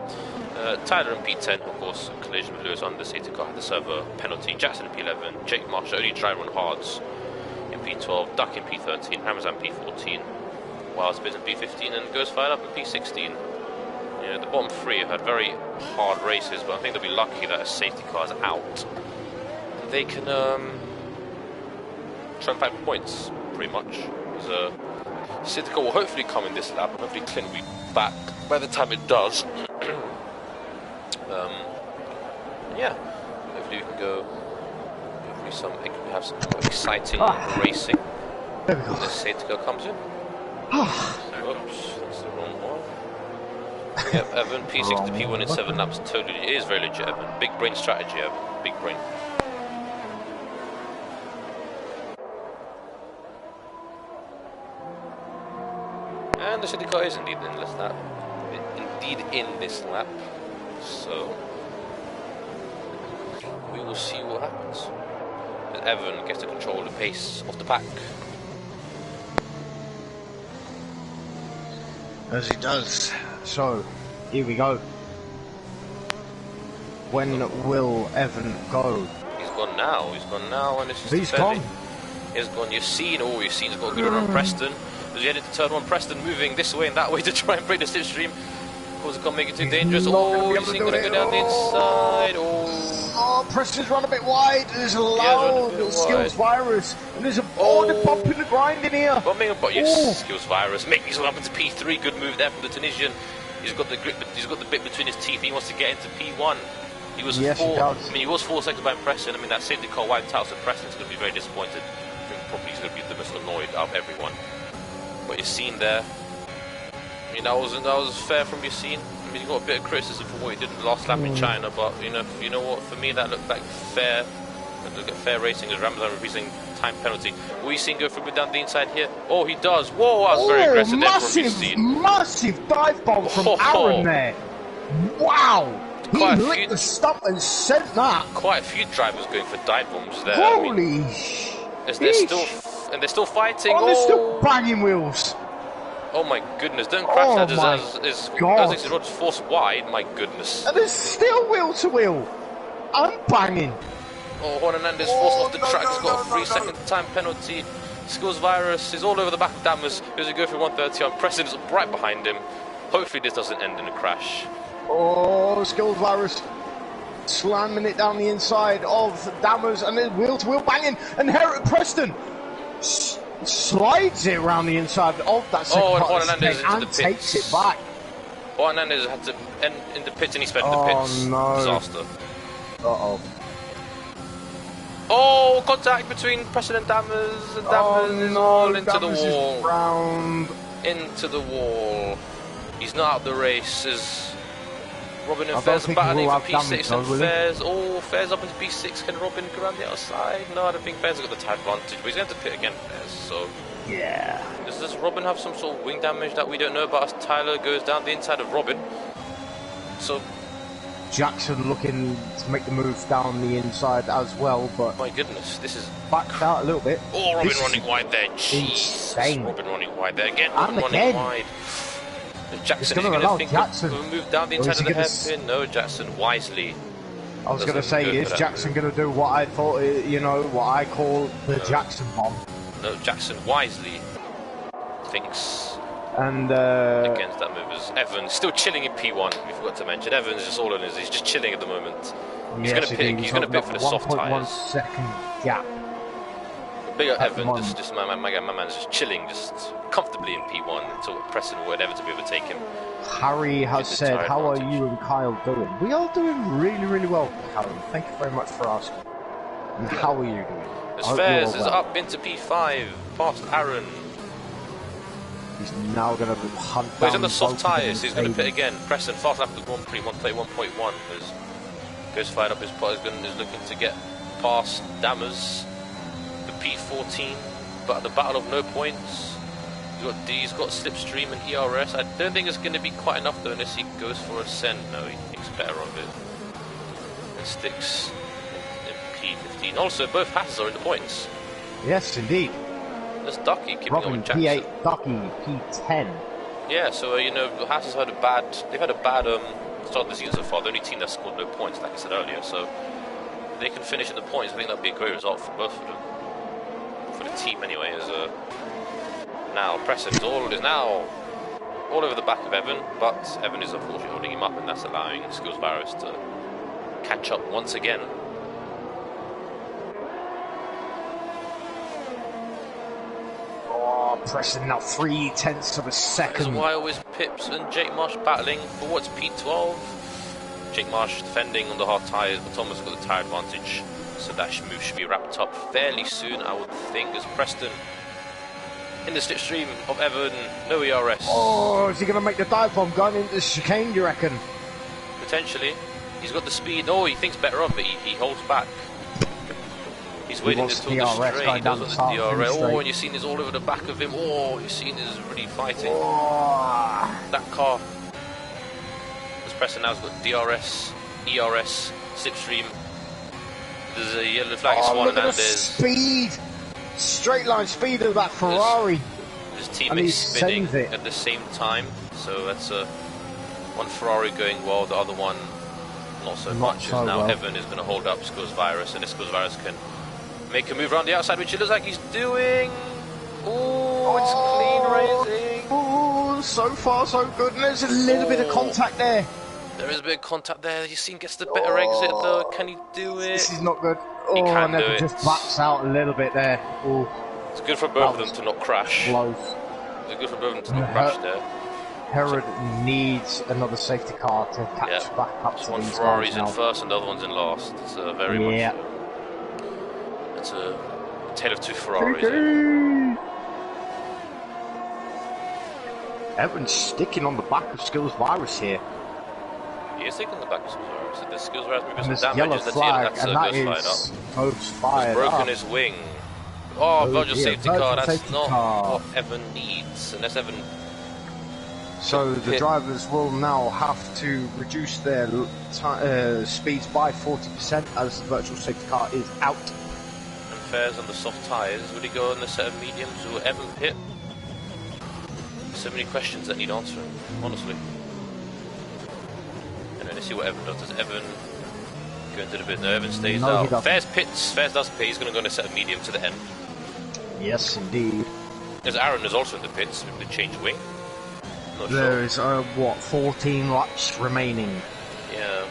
Tyler in P10, of course, collision with Lewis on the safety car, had to serve a penalty. Jackson in P11, Jake Marsh, only driver on hards in P12, Duck in P13, Ramazan P14, Wiles Biz in P15, and goes fired up in P16. You know, the bottom three have had very hard races, but I think they'll be lucky that a safety car is out. They can try and fight for points, pretty much. Safety car will hopefully come in this lap, and hopefully Clint will be back by the time it does. Yeah, hopefully we can go. Hopefully we have some more exciting racing when this safety car comes in. Oops, that's the wrong one. Yep, Evan P6 to P1 in 7 laps. Totally, it is very legit, Evan. Big brain strategy, Evan. Big brain. And the safety car is indeed in this lap. So we will see what happens. As Evan gets to control the pace of the pack. As he does. So, here we go. When will Evan go? He's gone now. He's gone now, and it's just He's gone. He's gone. You've seen. Oh, you've seen. He's got a good run on Preston. As you head into turn one, Preston moving this way and that way to try and break the slipstream. Of course, it can't make it too dangerous. Oh, he's going to go down the inside. Oh, Preston's run a bit wide. There's a loud skills virus, and there's a they're bumping the grind in here. Bumping, but yes, skills virus. Make his way up into P3. Good move there from the Tunisian. He's got the grip. He's got the bit between his teeth. He wants to get into P1. He was he was 4 seconds behind Preston. I mean, that safety car wiped out, so Preston's going to be very disappointed. I think probably he's going to be the most annoyed out of everyone. But you've seen there. I mean, that was fair from Yassine. I mean, he got a bit of criticism for what he did in the last lap in China, but you know what? For me, that looked like fair. Look at fair racing as Ramazan refusing time penalty. Will Yassine go for it down the inside here? Oh, he does. Whoa, that was very aggressive there from Yassine. Massive dive bomb from Aaron there. Wow. He licked the stump and sent that. Quite a few drivers going for dive bombs there. Holy I mean, they're still fighting. Oh, they're still banging wheels. Oh my goodness, don't crash that as Rod's force wide, my goodness. And there's still wheel to wheel. I'm banging. Oh, Juan Hernandez forced off the track, he's got a 3-second time penalty. Skills virus is all over the back of Dammers. He's going to go for 130 on Preston, is right behind him. Hopefully this doesn't end in a crash. Oh, skills virus slamming it down the inside of Dammers, and then wheel to wheel banging, and Preston slides it around the inside of that second part of the pit and takes it back. Juan Hernandez had to end in the pits and he sped in the pits. No. Disaster. Uh-oh. Oh, contact between Preston and Dammers, and Dammers is all into the wall. Into the wall. He's not out of the race. As Robin and Fairs are battling for P6 and Fairs. Oh, Fairs up into P6. Can Robin go around the outside? No, I don't think Fairs has got the tire advantage, but he's going to pit again, Fairs. So yeah. Does Robin have some sort of wing damage that we don't know about as Tyler goes down the inside of Robin? So Jackson looking to make the move down the inside as well, but my goodness, this is backed out a little bit. Oh, Robin running wide there. Jeez, Robin running wide there again. Robin running wide. Jackson is going to think of move down the inside of the hairpin. No, Jackson wisely. I was going to say, is Jackson going to do what I thought, what I call the Jackson bomb? No, Jackson wisely thinks and against that move. As Evans still chilling in P1. We forgot to mention Evans is just all in his. He's just chilling at the moment. He's going to pit. He's going to pit for the soft tires. 1.1 second gap. Big up Evan, just my man's just chilling, just comfortably in P1 until Preston will inevitably overtake him. Harry has said, how are you and Kyle doing? We are doing really, really well, Kyle. Thank you very much for asking. And how are you doing? As Fairs is up into P5, past Aaron. He's now going to hunt down. He's on the soft tyres, he's going to pit again. Preston fast lap to Grand Prix 131.1. Goes fired up his pot, is looking to get past Dammers. P14, but at the battle of no points, he's got Slipstream and ERS. I don't think it's going to be quite enough though, unless he goes for a send. No, he thinks better of it and sticks in P15. Also, both Hasses are in the points. Yes, indeed. There's Ducky keeping Robin, on with Jackson. P8, Ducky, P10. Yeah, so Hasses had a bad. They've had a bad start of the season so far. The only team that scored no points, like I said earlier. So they can finish in the points. I think that'd be a great result for both of them. For the team anyway, now Preston is now all over the back of Evan, but Evan is unfortunately holding him up, and that's allowing Skills Barris to catch up once again. Oh, Preston now 0.3 of a second. That's why always Pips and Jake Marsh battling for what's P12. Jake Marsh defending on the hard tyres, but Thomas got the tyre advantage. So that move should be wrapped up fairly soon, I would think, as Preston in the slipstream of Evan, no ERS. Oh, is he going to make the dive bomb going into the chicane, do you reckon? Potentially. He's got the speed. Oh, he thinks better of it. He holds back. He's waiting until the straight. He does want the DRS. Oh, and you've seen this all over the back of him. Oh, you've seen this really fighting. Oh. That car. As Preston now's got DRS, ERS, slipstream. There's a yellow flag. It's Juan Hernandez. Speed, straight line speed of that Ferrari. His teammates spinning at the same time, so that's one Ferrari going well, the other one not so much, as now Evan is going to hold up Skills Virus, and Skills Virus can make a move around the outside, which it looks like he's doing. Oh, it's clean raising. Oh, so far so good, and there's a little bit of contact there. There is a bit of contact there. Yassine gets the better exit though. Can he do it? This is not good. He can and do it. Just backs out a little bit there. Oh. It's good for both of them to not crash. Close. It's good for both of them to not crash there. Herod needs another safety car to catch back up to one these Ferrari's guys in first and the other one's in last. It's very much. It's a tale of two Ferraris. Evan's sticking on the back of Skills Virus here. He is taking the back of Skills Virus. The Skills Virus maybe some yellow damages. flag, That's goes fired up. He's broken his wing. Oh, Virgil safety car. That's not what Evan needs. Unless Evan. So the drivers will now have to reduce their speeds by 40% as the virtual safety car is out. And Fares on the soft tyres. Will he go on the set of mediums? Will Evan pit? So many questions that need answering, honestly. And then let's see what Evan does. Does Evan go into the pit? No, Evan stays out. Fares pits. Fares does pit. He's going to go on a set of medium to the end. Yes, indeed. There's Aaron is also in the pits with the change wing. There is, 14 laps remaining. Yeah.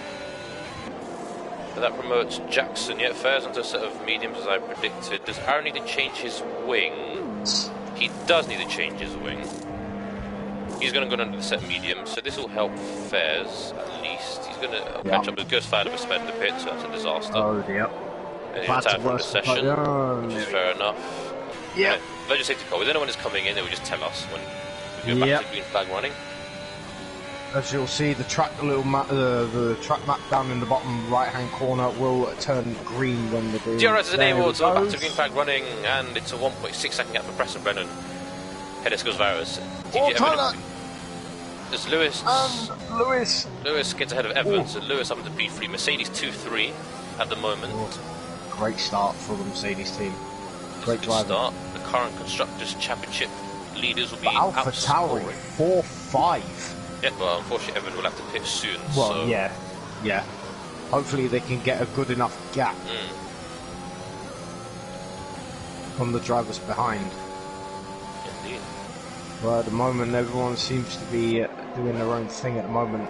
But that promotes Jackson. Yet Fares onto a set of mediums as I predicted. Does Aaron need to change his wing? He does need to change his wing. He's going to go under the set medium, so this will help Fares at least. He's going to catch up with Ghost Fire to spend the pit, so that's a disaster. Oh, yep. And he's retired from the session, which is fair enough. Yep. Virgin safety car. With anyone is coming in, they will just tell us when we go back to green flag running. As you'll see, the track the track map down in the bottom right-hand corner will turn green when the green. DRS is enabled, so back to green flag running, and it's a 1.6 second gap for Preston Brennan. Head Skills Virus. There's Lewis. Lewis gets ahead of Evans, and Lewis up into P3. Mercedes 2-3 at the moment. Great start for the Mercedes team. Great start. The current Constructors' Championship leaders will be Alpha Tauri 4-5. Yeah, well, unfortunately, Evan will have to pit soon. Well, so. yeah. Hopefully, they can get a good enough gap from the drivers behind. Indeed. Well, at the moment, everyone seems to be doing their own thing at the moment.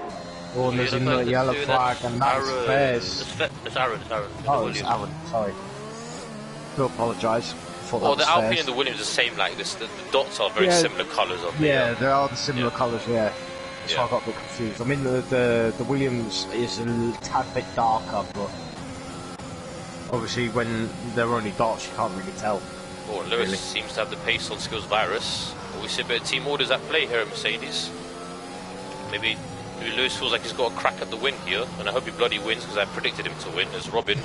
Oh, and there's a yellow flag, and that's Fares. It's Aaron. Oh, it's Aaron, sorry. Do apologise. The Alpine and the Williams are the same, like this. The dots are very similar colours. Yeah, they are the similar colours, That's why I got a bit confused. I mean, the Williams is a tad bit darker, but obviously when they're only dots, you can't really tell. Oh, Lewis seems to have the pace on Skills Virus. We see a bit of team orders at play here at Mercedes. Maybe Lewis feels like he's got a crack at the win here, and I hope he bloody wins because I predicted him to win as Robin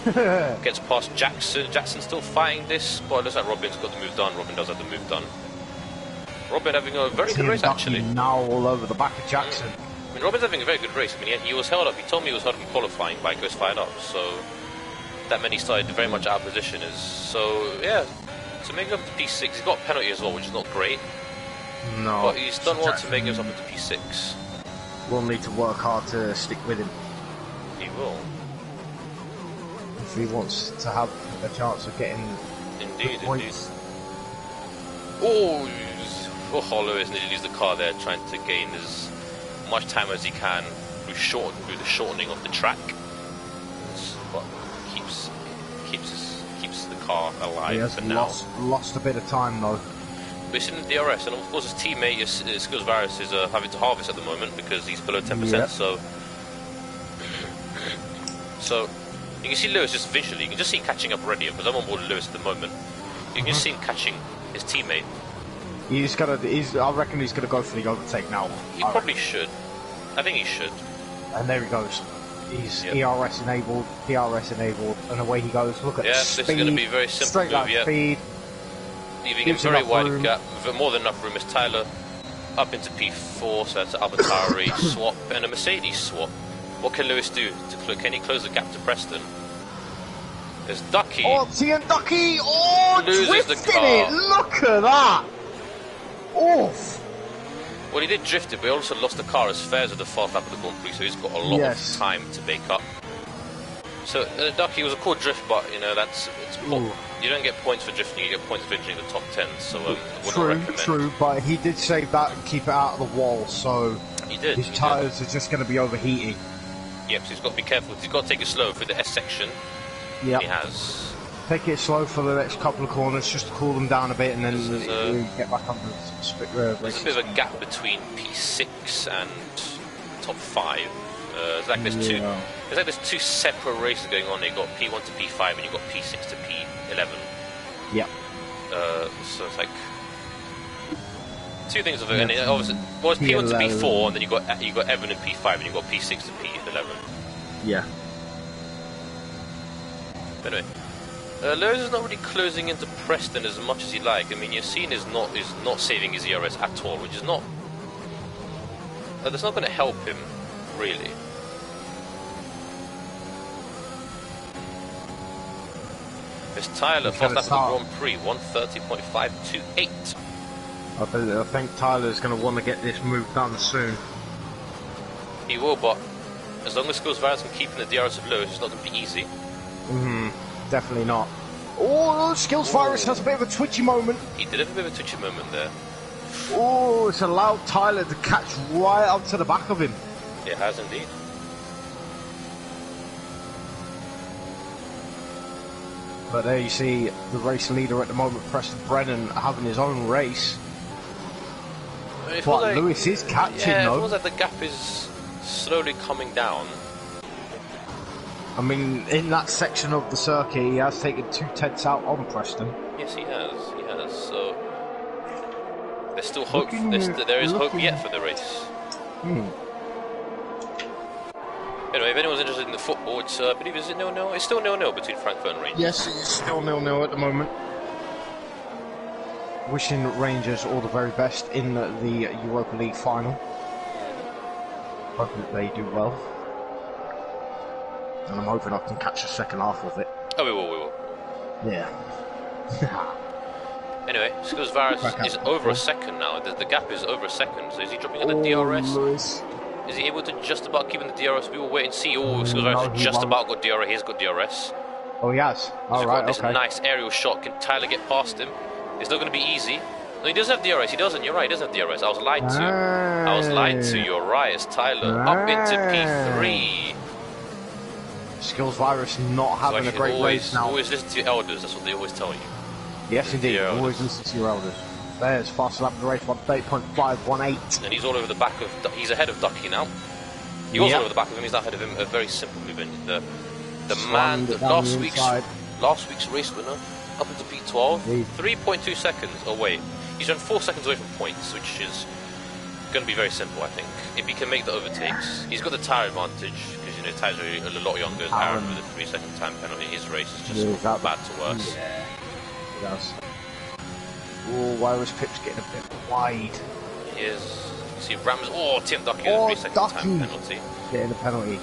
gets past Jackson. Jackson's still fighting this, but it looks like Robin's got the move done. Robin does have the move done. Robin having a very good race actually. Now all over the back of Jackson. I mean, Robin's having a very good race. I mean, he was held up. He told me he was held up in qualifying, but goes fired up. So that meant he started very much out of position. So making up to P6. He's got a penalty as well, which is not great. No. But he's done well to make himself into P6. We'll need to work hard to stick with him. He will. If he wants to have a chance of getting points. Oh, Lewis nearly leaves the car there, trying to gain as much time as he can through the shortening of the track. But keeps the car alive. He has lost a bit of time though. But it's in the DRS, and of course his teammate, Skills Virus, is having to harvest at the moment because he's below 10%. So you can see Lewis just visually, you can just see him catching up already, because I'm on board Lewis at the moment. You can just see him catching his teammate. I reckon he's gonna go for the overtake now. He probably should. I think he should. And there he goes. He's ERS enabled, DRS enabled, and away he goes. Look at the speed. This is going to be very simple straight line speed. Leaving him very wide gap, more than enough room as Tyler up into P4, so that's an Alpha Tauri swap and a Mercedes swap. What can Lewis do? Can he close the gap to Preston? There's Ducky. Oh, TM Ducky! Oh, loses the car. It! Look at that! Oof! Well, he did drift it, but he also lost the car as Fares at the fourth lap of the Grand Prix, so he's got a lot of time to make up. So Ducky was a cool drift, but you know you don't get points for drifting. You get points for finishing the top 10. So true. But he did say that and keep it out of the wall. So he did. His tyres are just going to be overheating. Yep. So he's got to be careful. He's got to take it slow through the S section. Yeah. He has. Take it slow for the next couple of corners, just to cool them down a bit, and then you get back on the split race. There's a bit of a gap between P6 and top 5. It's like there's two separate races going on. You've got P1 to P5 and you've got P6 to P11. Yeah. So it's like two things of it. And it obviously was P1 to P4, and then you got Evan in P5, and you got P6 to P11. Yeah. But anyway, Lewis is not really closing into Preston as much as he like. I mean, Yassine is not saving his ERS at all, which is not. That's not going to help him, really. This Tyler first lap of the Grand Prix, 1:30.528. I think Tyler's going to want to get this move done soon. He will, but as long as Skills Virus can keep in the DRS of Lewis, it's not going to be easy. Definitely not. Oh, Skills Virus has a bit of a twitchy moment. He did have a bit of a twitchy moment there. Oh, it's allowed Tyler to catch right up to the back of him. It has indeed. But there you see the race leader at the moment, Preston Brennan, having his own race. But like, Lewis is catching though. It feels like the gap is slowly coming down. I mean, in that section of the circuit, he has taken 2 tenths out on Preston. Yes, he has. So there's still hope. There is hope yet for the race. Anyway, if anyone's interested in the football, it's, I believe, is it 0-0? It's still 0-0 between Frankfurt and Rangers. Yes, it's still 0-0 at the moment. Wishing Rangers all the very best in the Europa League final. Hoping that they do well. And I'm hoping I can catch the second half of it. Oh, we will. Yeah. Anyway, Skills Virus is over a second now. The gap is over a second. So is he dropping at the DRS? Lewis. Is he able to just about keep in the DRS? We will wait and see. Oh, Skills Virus just about got DRS. He's got DRS. Oh, he has. All right, this nice aerial shot. Can Tyler get past him? It's not going to be easy. No, he does have DRS. He doesn't. You're right. He doesn't have DRS. I was lied to. You're right. It's Tyler up into P3. Skills Virus not having a great race now. Always listen to your elders. That's what they always tell you. Yes, indeed. Always listen to your elders. There's fast lap of the race, 1:30.518. And he's all over the back of. He's ahead of Ducky now. He was all over the back of him. He's not ahead of him. A very simple movement. The man, last week's race winner, up into P12, 3.2 seconds away. He's run 4 seconds away from points, which is going to be very simple, I think. If he can make the overtakes, he's got the tyre advantage because you know tyres are a lot younger. Aaron with a 3-second time penalty. His race is just bad to worse. Yeah, he does. Oh, Virus Pip's getting a bit wide. He is. See Rams. Oh, Tim Ducky with a 3-second time penalty. Getting a penalty.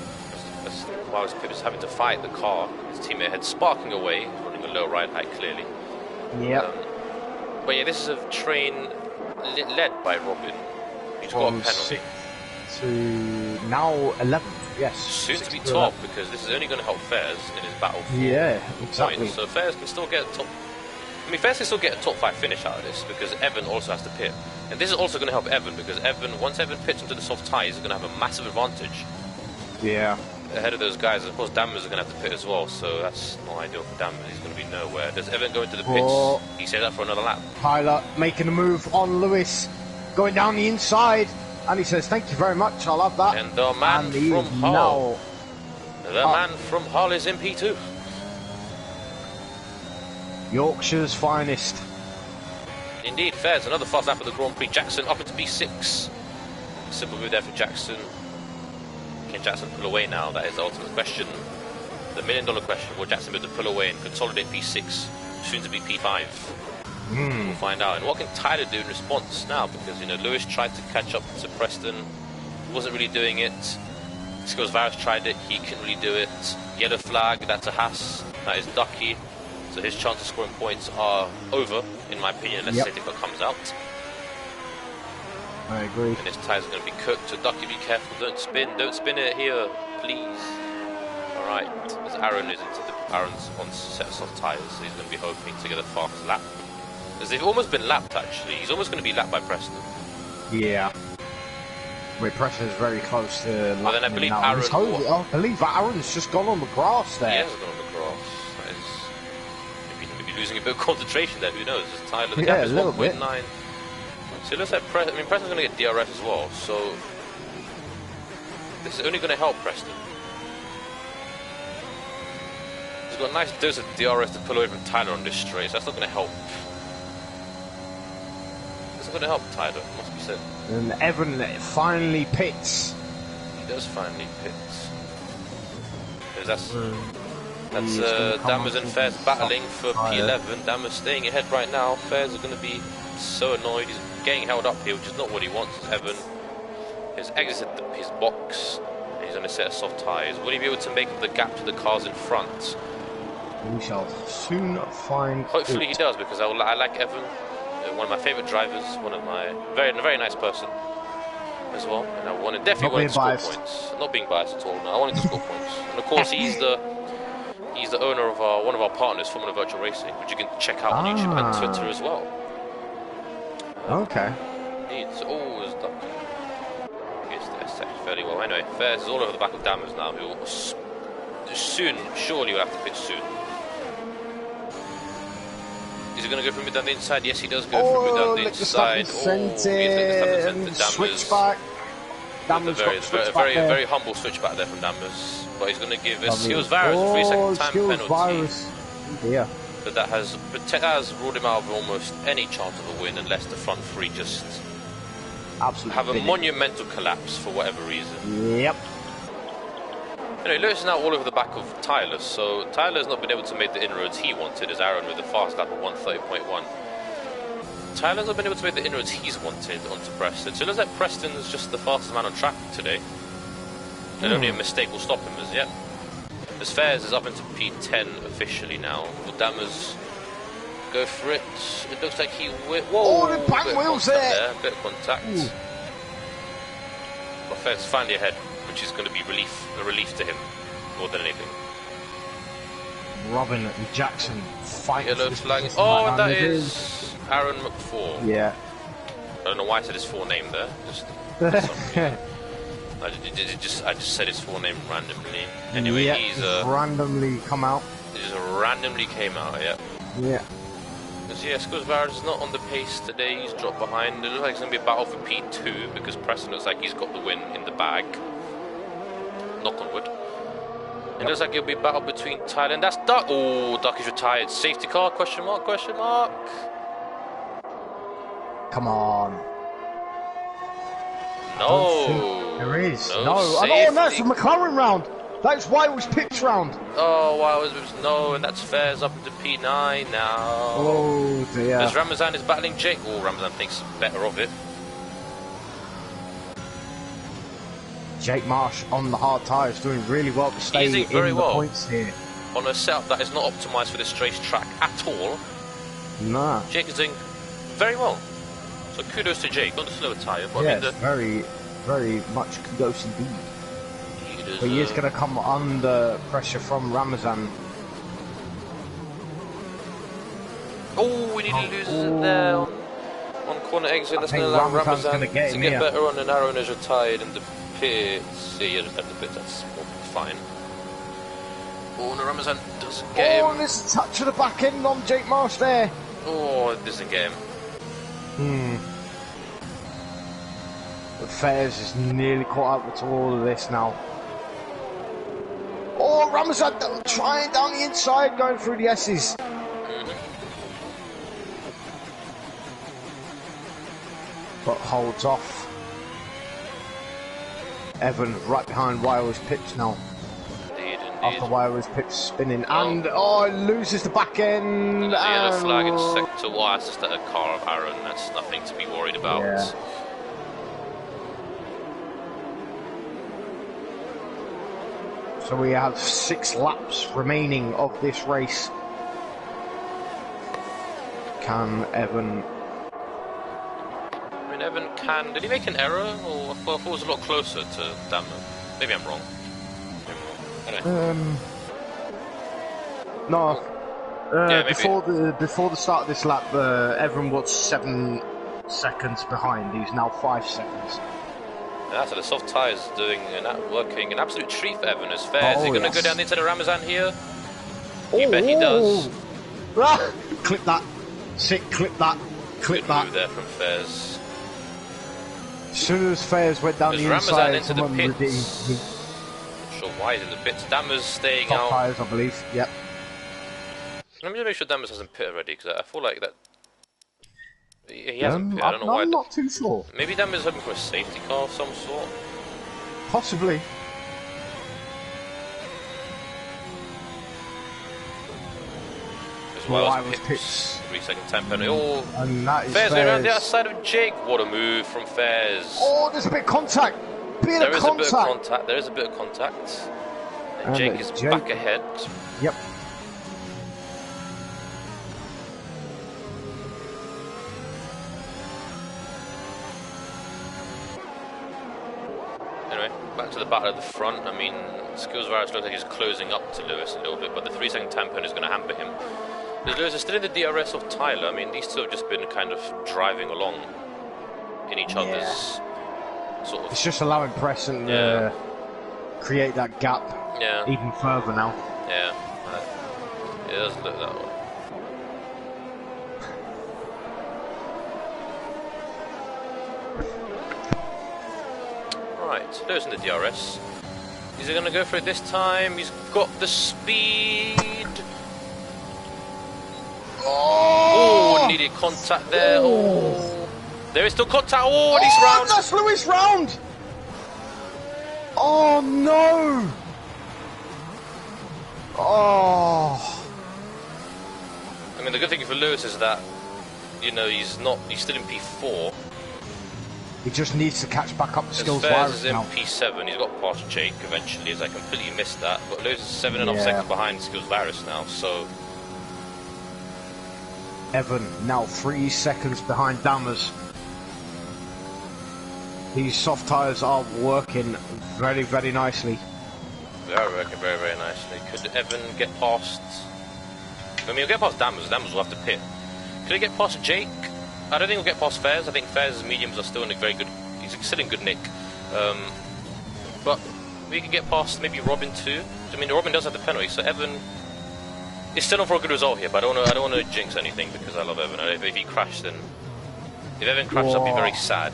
Virus Pip is having to fight the car. His teammate had sparking away, running a low ride height clearly. Yep. But yeah, this is a train led by Robin. He's got a penalty. To now 11th, yes. Soon to be top, because this is only going to help Fairs in his battle for exactly. points. So Fairs can still get a top. I mean, Fairs can still get a top 5 finish out of this because Evan also has to pit, and this is also going to help Evan because once Evan pits into the soft tyres, he's going to have a massive advantage. Yeah. Ahead of those guys, of course, Dammers are going to have to pit as well, so that's not ideal for Dammers. He's going to be nowhere. Does Evan go into the pits? He said that for another lap. Tyler making a move on Lewis, going down the inside, and he says, "Thank you very much, I'll have that." And the man from Hull, man from Hull is in P2. Yorkshire's finest. Indeed, Fairs, another fast lap of the Grand Prix. Jackson up into P6. Simple move there for Jackson. Can Jackson pull away now? That is the ultimate question. The $1 million question. Will Jackson be able to pull away and consolidate P6, soon to be P5? We'll find out. And what can Tyler do in response now? Because, you know, Lewis tried to catch up to Preston. Wasn't really doing it. Skills Virus tried it. He couldn't really do it. Yellow flag. That's a Haas. That is Ducky. So his chance of scoring points are over, in my opinion, unless safety car comes out. I agree. And his tyres are going to be cooked, so Ducky, be careful, don't spin it here, please. Alright, as Aaron's on set of soft tyres, so he's going to be hoping to get a fast lap. As they've almost been lapped actually, he's almost going to be lapped by Preston. Yeah. Wait, Preston's very close to. But then I believe now. Aaron. I believe Aaron's just gone on the grass there. He has gone on the grass. That is, maybe losing a bit of concentration there. Who knows? Tyler, the gap is 1.9. So it looks like Preston's going to get DRS as well. So this is only going to help Preston. He's got a nice dose of DRS to pull away from Tyler on this straight. So that's not going to help. It's not going to help Tyler, must be said. And Evan finally pits. He does finally pit. Because that's Dammers and Fairs battling for P11. Dammers staying ahead right now. Fairs are going to be so annoyed. He's getting held up here, which is not what he wants. Evan has exited his box. And he's on a set of soft tyres. Will he be able to make up the gap to the cars in front? We shall soon find. Hopefully he does, because I like Evan. One of my favourite drivers. One of my a very nice person as well. And I wanted definitely to score points. Not being biased at all. No, I wanted to score points. And of course he's the owner of one of our partners, Formula Virtual Racing, which you can check out on YouTube and Twitter as well. Okay. It's always done. Yes, that's fairly well. Anyway, Fairs is all over the back of Dammers now. He will soon, surely will have to pit soon. Is he going to go from mid down the inside? Yes, he does go from mid down the inside. Switchback. Dammers very humble switchback there from Dammers. But he's going to give us Skills Virus a 3 second time penalty. Yeah. But that has ruled him out of almost any chance of a win, unless the front three just have a monumental collapse for whatever reason. Yep. Anyway, Lewis is now all over the back of Tyler, so Tyler's not been able to make the inroads he wanted, as Aaron with a fast lap of 1:30.1. Tyler's not been able to make the inroads he's wanted onto Preston, so it looks like Preston's just the fastest man on track today. And only a mistake will stop him as yet. As Fairs is up into P10 officially now. Will Dammers go for it? It looks like he will. Whoa! The back wheels there! A bit of contact. But Fairs is finally ahead, which is going to be a relief to him more than anything. Robin and Jackson fight. Yellow flag. Oh, and that is Aaron McFall. Yeah. I don't know why I said his full name there. I just said his full name randomly. Anyway, yeah, he's randomly come out. He just randomly came out. Yeah. Yeah. Because Skills Virus is not on the pace today. He's dropped behind. It looks like it's going to be a battle for P2 because Preston looks like he's got the win in the bag. Knock on wood. It looks like it'll be a battle between Tyler and that's Duck. Oh, Duck is retired. Safety car? Question mark? Question mark? Come on. No. There is. No. Oh, no, it's a McLaren round. That's why it was pitch round. Oh, wow. No, and that's Fairs up into P9 now. Oh, dear. As Ramazan is battling Jake. Oh, Ramazan thinks better of it. Jake Marsh on the hard tyres doing really well to stay in the points here. On a setup that is not optimised for this racetrack at all. Nah. Jake is doing very well. So kudos to Jake on the slower tyre. But yes, very, very much kudos indeed. But he is going to come under pressure from Ramazan. Oh, we nearly loses it there on corner exit. That's going to allow Ramazan to get better on, and Aaron is retired in the pits. Yeah, he just left the pits, that's fine. Oh, no, Ramazan doesn't get him. Oh, there's a touch of the back end on Jake Marsh there. Oh, it doesn't get him. But Fairs is nearly caught up to all of this now. Oh, Ramazan trying down the inside, going through the S's. But holds off. Evan right behind Wyler's pips now. Indeed. After Wyler's pips spinning. And, loses the back end. There's a yellow flag in sector 1. It's just a car of Aaron. That's nothing to be worried about. Yeah. So we have 6 laps remaining of this race. Can Evan... I mean, Evan can... Did he make an error? Or I thought it was a lot closer to Dammer. Maybe I'm wrong. No. Yeah, before the start of this lap, everyone was 7 seconds behind. He's now 5 seconds. Yeah, so the soft tyres working an absolute treat for Evan as Fair. Is he going to go down the inside of Ramazan here? You bet he does. Ah, clip that. Sick, clip that. Clip Good that. move there from Fairs. As soon as Fairs went down the Ramazan inside, into the someone pits. Not sure why he's in the pits. Dammers staying top out. tyres, I believe. Yep. Let me make sure Dammers hasn't pit already, because I feel like that he hasn't pit. I don't know why. I'm not too sure. Maybe Dammers hoping for a safety car of some sort. Possibly. As well as Pips. 3 second time penalty. Oh, and that is Fairs going around the outside of Jake. What a move from Fairs. Oh, there's a bit of contact. There is a bit of contact. There is a bit of contact. And Jake is back ahead. Yep. Anyway, back to the battle at the front. I mean, Skills Virus looks like he's closing up to Lewis a little bit, but the 3 second time penalty is going to hamper him. Because Lewis is still in the DRS of Tyler. I mean, these two have just been kind of driving along in each other's sort of. It's just allowing Preston create that gap even further now. Yeah, it does look that way. Right, Lewis in the DRS. Is he going to go for it this time? He's got the speed. Oh, needed contact there. Oh, there is still contact. Oh, and he's round. That's Lewis round. Oh no. Oh. I mean, the good thing for Lewis is that, you know, he's still in P4. He just needs to catch back up to Skills Fairs Virus is in now. P7. He's got past Jake eventually, as I completely missed that. But Lewis is 7.5 seconds behind Skills Virus now, so. Evan now 3 seconds behind Dammers. These soft tyres are working very, very nicely. They are working very, very nicely. Could Evan get past? I mean, he'll get past Dammers. Dammers will have to pit. Could he get past Jake? I don't think he'll get past Fairs. I think Fairs' mediums are still in a very good. He's still in good nick. But we could get past maybe Robin too. I mean, Robin does have the penalty, so Evan is still on for a good result here. But I don't want to jinx anything because I love Evan. If he crashed, then if Evan crashes, I'll be very sad.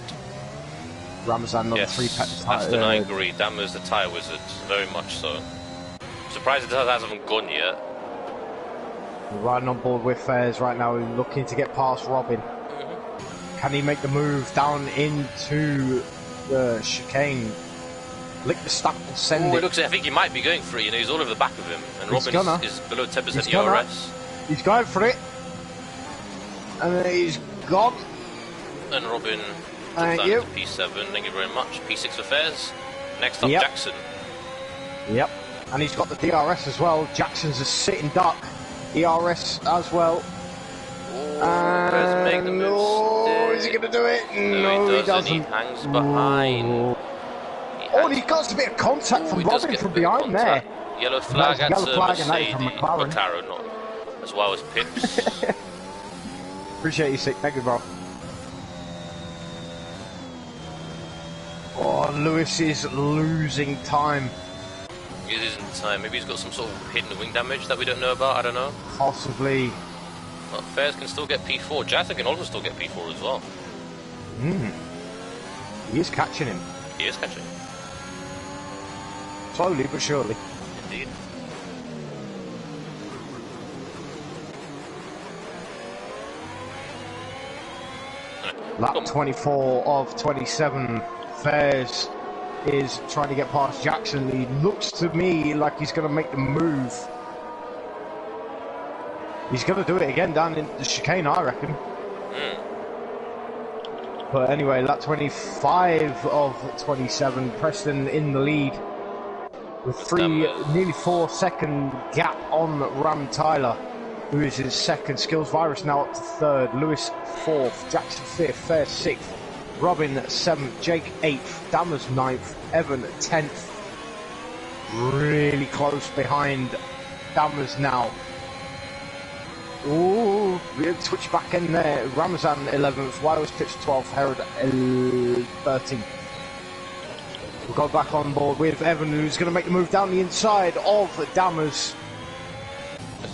Ramazan on yes, the 3 Aston, I agree. Dammers the tyre wizard, very much so. Surprised it hasn't gone yet. We're riding on board with Fairs right now, looking to get past Robin. Can he make the move down into the chicane? Lick the stack and send it. It looks like I think he might be going for it. You know, he's all over the back of him, and Robin is below 10% ERS. He's going for it, and then he's gone. And Robin took that into P7. Thank you very much. P6 for Fairs. Next up, Jackson. Yep, and he's got the DRS as well. Jackson's a sitting duck. ERS as well. Make the moves. Is he going to do it? No, he doesn't. He hangs behind. And he got a bit of contact from Robin from behind there. Yellow flag at Mercedes. McLaren. Not as well as Pips. Appreciate you, Sick. Thank you, bro. Oh, Lewis is losing time. He is in time. Maybe he's got some sort of hidden wing damage that we don't know about. I don't know. Possibly. But Fairs can still get P4. Jackson can also still get P4 as well. He is catching him. He is catching him. Slowly but surely. Indeed. Lap 24 of 27. Fairs is trying to get past Jackson. He looks to me like he's going to make the move. He's going to do it again down in the chicane, I reckon. But anyway, lap 25 of 27. Preston in the lead with nearly 4 second gap on Ram Tyler, who is in second. Skills Virus now up to third. Lewis 4th. Jackson 5th. Fair 6th. Robin 7th. Jake 8th. Dammers 9th. Evan 10th. really close behind Dammers now. Ooh, switch back in there. Ramazan 11th, Wales Pitch 12th, Herod 13th. We'll go back on board with Evan, who's going to make the move down the inside of Dammers.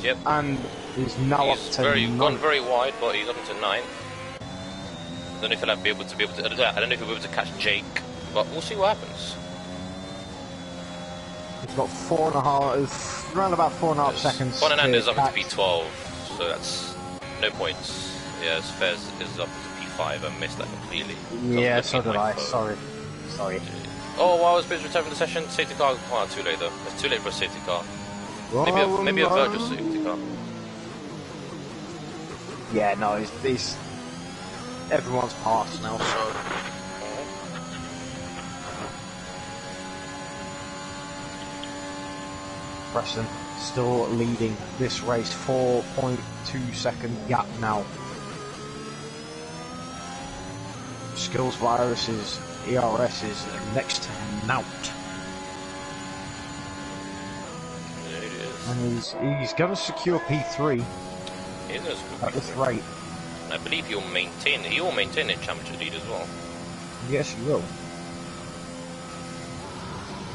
Yep. And he's now up to gone very wide, but he's up into 9th. I don't know if he'll be able to I don't know if he'll be able to catch Jake, but we'll see what happens. He's got around about 4.5 seconds. Bonananda's up into P12, so that's no points. Yeah, Fez is up to P5. I missed that completely. Yeah, so did I. Sorry. Oh, well, I was supposed to return from the session. Safety car, oh, too late though. It's too late for a safety car. Maybe a Virgil safety car. Yeah, no, he's everyone's passed now, so. Preston still leading this race, 4.2 second gap now. Skills Virus's ERS is next to Nout. Yeah, it is. And he's going to secure P3 at this rate. I believe he will maintain a championship lead as well. Yes, he will.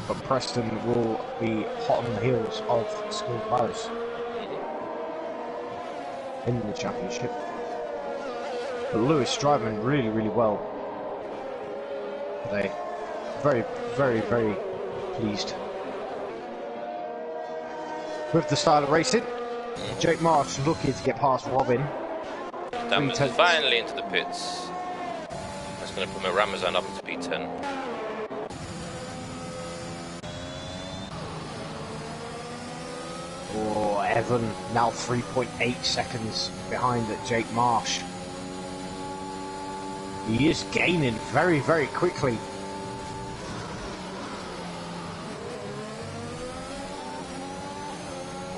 But Preston will be hot on the heels of Skills Virus in the championship. But Lewis driving really, really well today. Very, very, very pleased with the style of racing. Jake Marsh looking to get past Robin. Dammers is finally into the pits. That's going to put my Ramazan up into P10. Oh, Evan now 3.8 seconds behind Jake Marsh. He is gaining very, very quickly.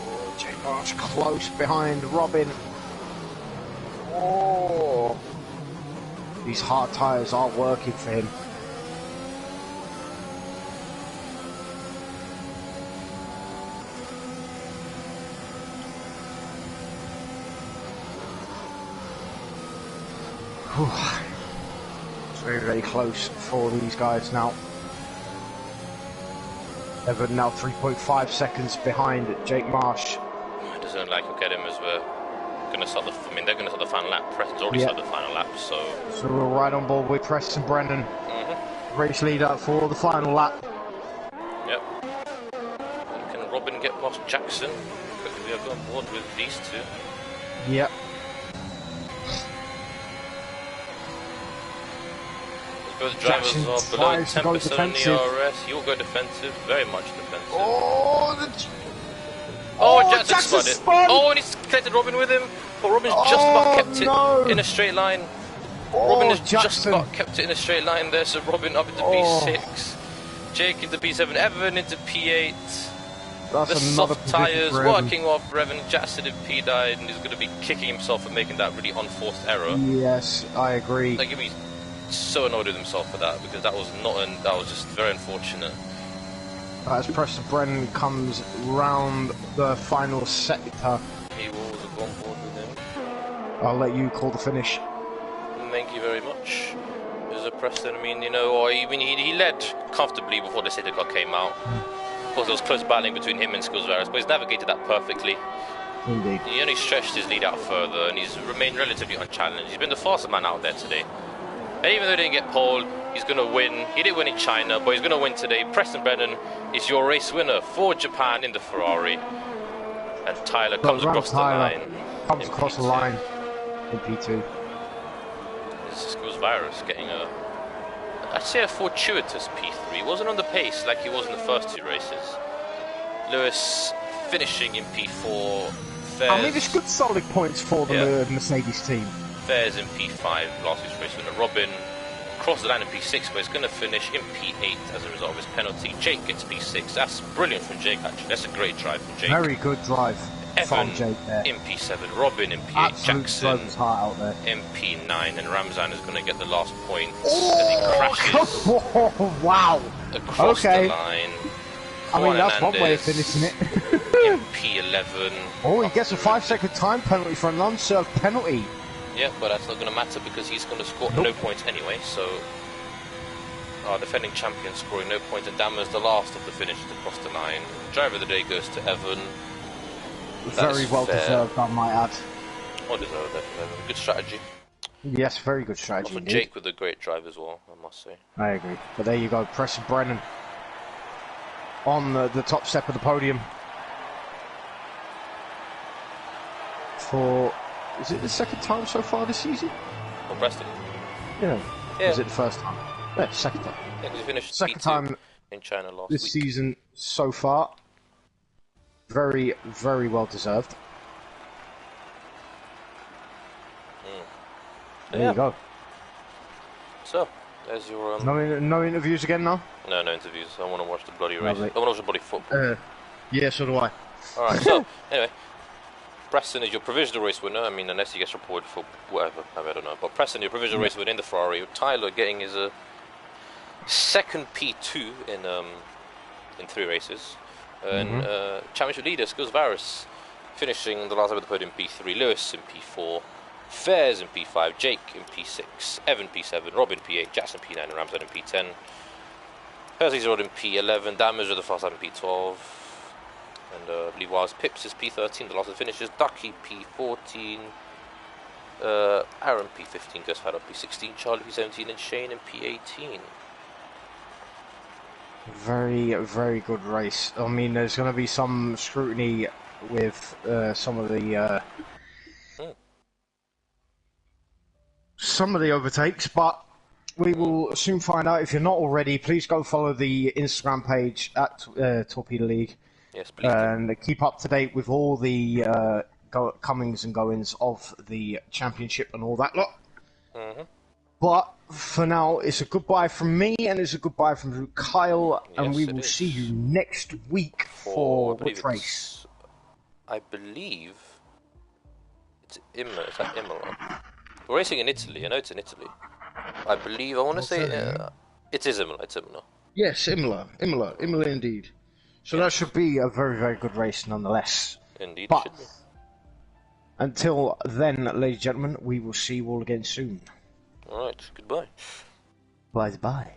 Oh, Jake Marsh close behind Robin. Oh, these hard tyres are working for him. It's very, very close for these guys now. Evan now 3.5 seconds behind Jake Marsh. It doesn't look like he'll get him as we're going to start they're going to start the final lap. Preston's already started the final lap, so we're right on board with Preston Brennan. Race leader for the final lap. Yep. Can Robin get past Jackson? Quickly, I've got on board with these two. Yep. Both drivers are below 10% on the ERS. You'll go defensive, very much defensive. Jackson spun. Oh, and he's collected Robin with him. But Robin's just about kept it in a straight line. Robin has just about kept it in a straight line there, so Robin up into P6. Jake into P7, Evan into P8. That's the soft tyres working off Revan. Jackson in P9, and he's going to be kicking himself for making that really unforced error. Yes, I agree. Like, he'd be so annoyed with himself for that, because that was just very unfortunate. As Preston Brennan comes round the final sector, he will go on board with him. I'll let you call the finish. Thank you very much. As a Preston, he led comfortably before the safety car came out. Of course, there was close battling between him and Skills Virus, but he's navigated that perfectly. Indeed. He only stretched his lead out further, and he's remained relatively unchallenged. He's been the fastest man out there today. And even though he didn't get pole, he's going to win. He didn't win in China, but he's going to win today. Preston Brennan is your race winner for Japan in the Ferrari. And Tyler comes across the line. Comes across the line in P2. This is Skills Virus getting I'd say a fortuitous P3. He wasn't on the pace like he was in the first two races. Lewis finishing in P4. Fairs, I mean, it's good solid points for the Mercedes team. Fairs in P5, last week's race winner. Robin crossed the line in P6, but he's going to finish in P8 as a result of his penalty. Jake gets P6. That's brilliant from Jake, actually. That's a great drive from Jake. Very good drive from Jake there. In P7, Robin in P8, Absolute Jackson heart out there. in P9, and Ramzan is going to get the last points as he crashes wow. across the line. I mean, that's one way of Hernandez finishing it. in P11. Oh, he gets a 5-second time penalty for an unserved penalty. Yeah, but that's not going to matter because he's going to score no points anyway, so our defending champion scoring no points, and Dammer's the last of the finishers to cross the line. Driver of the day goes to Evan. Very well deserved, I might add. Well deserved, definitely. Good strategy. Yes, very good strategy. Also, Jake with a great drive as well, I must say. I agree. But there you go, Preston Brennan on the top step of the podium for, is it the second time so far this season? For Preston? Yeah. Yeah. Is it the first time? Yeah, second time. Yeah, because he finished second P2 time in China last this week. season so far. Very, very well deserved. There you go. So, there's your... No interviews again now? No interviews. I want to watch the bloody race. Lovely. I want to watch the bloody football. Yeah, so do I. Alright, so, anyway. Preston is your provisional race winner. I mean, unless he gets reported for whatever. I don't know. But Preston, your provisional race winner in the Ferrari. Tyler getting his second P2 in 3 races. And championship leader, Skills Varus, finishing the last over the podium in P3. Lewis in P4. Fairs in P5. Jake in P6. Evan P7. Robin P8. Jackson P9. And Ramsden in P10. Hersley's Rod in P11. Damage with the fast lap in P12. And I believe Wiles Pips is P13, the last of the finishes. Ducky P14. Aaron P15, Ghost Fighter P16, Charlie P17, and Shane in P18. Very, very good race. I mean, there's going to be some scrutiny with some of the overtakes, but we will soon find out. If you're not already, please go follow the Instagram page at Torpedo League. Yes, please. And keep up to date with all the comings and goings of the championship and all that lot. But for now, it's a goodbye from me, and it's a goodbye from Kyle, and we will see you next week for which race? I believe it's Imola. Is that Imola? We're racing in Italy. I know it's in Italy. I believe. I want to say it is Imola. It's Imola. Yes, Imola indeed. So that should be a very, very good race nonetheless. Indeed, but it should be. Until then, ladies and gentlemen, we will see you all again soon. Alright, goodbye. Bye-bye.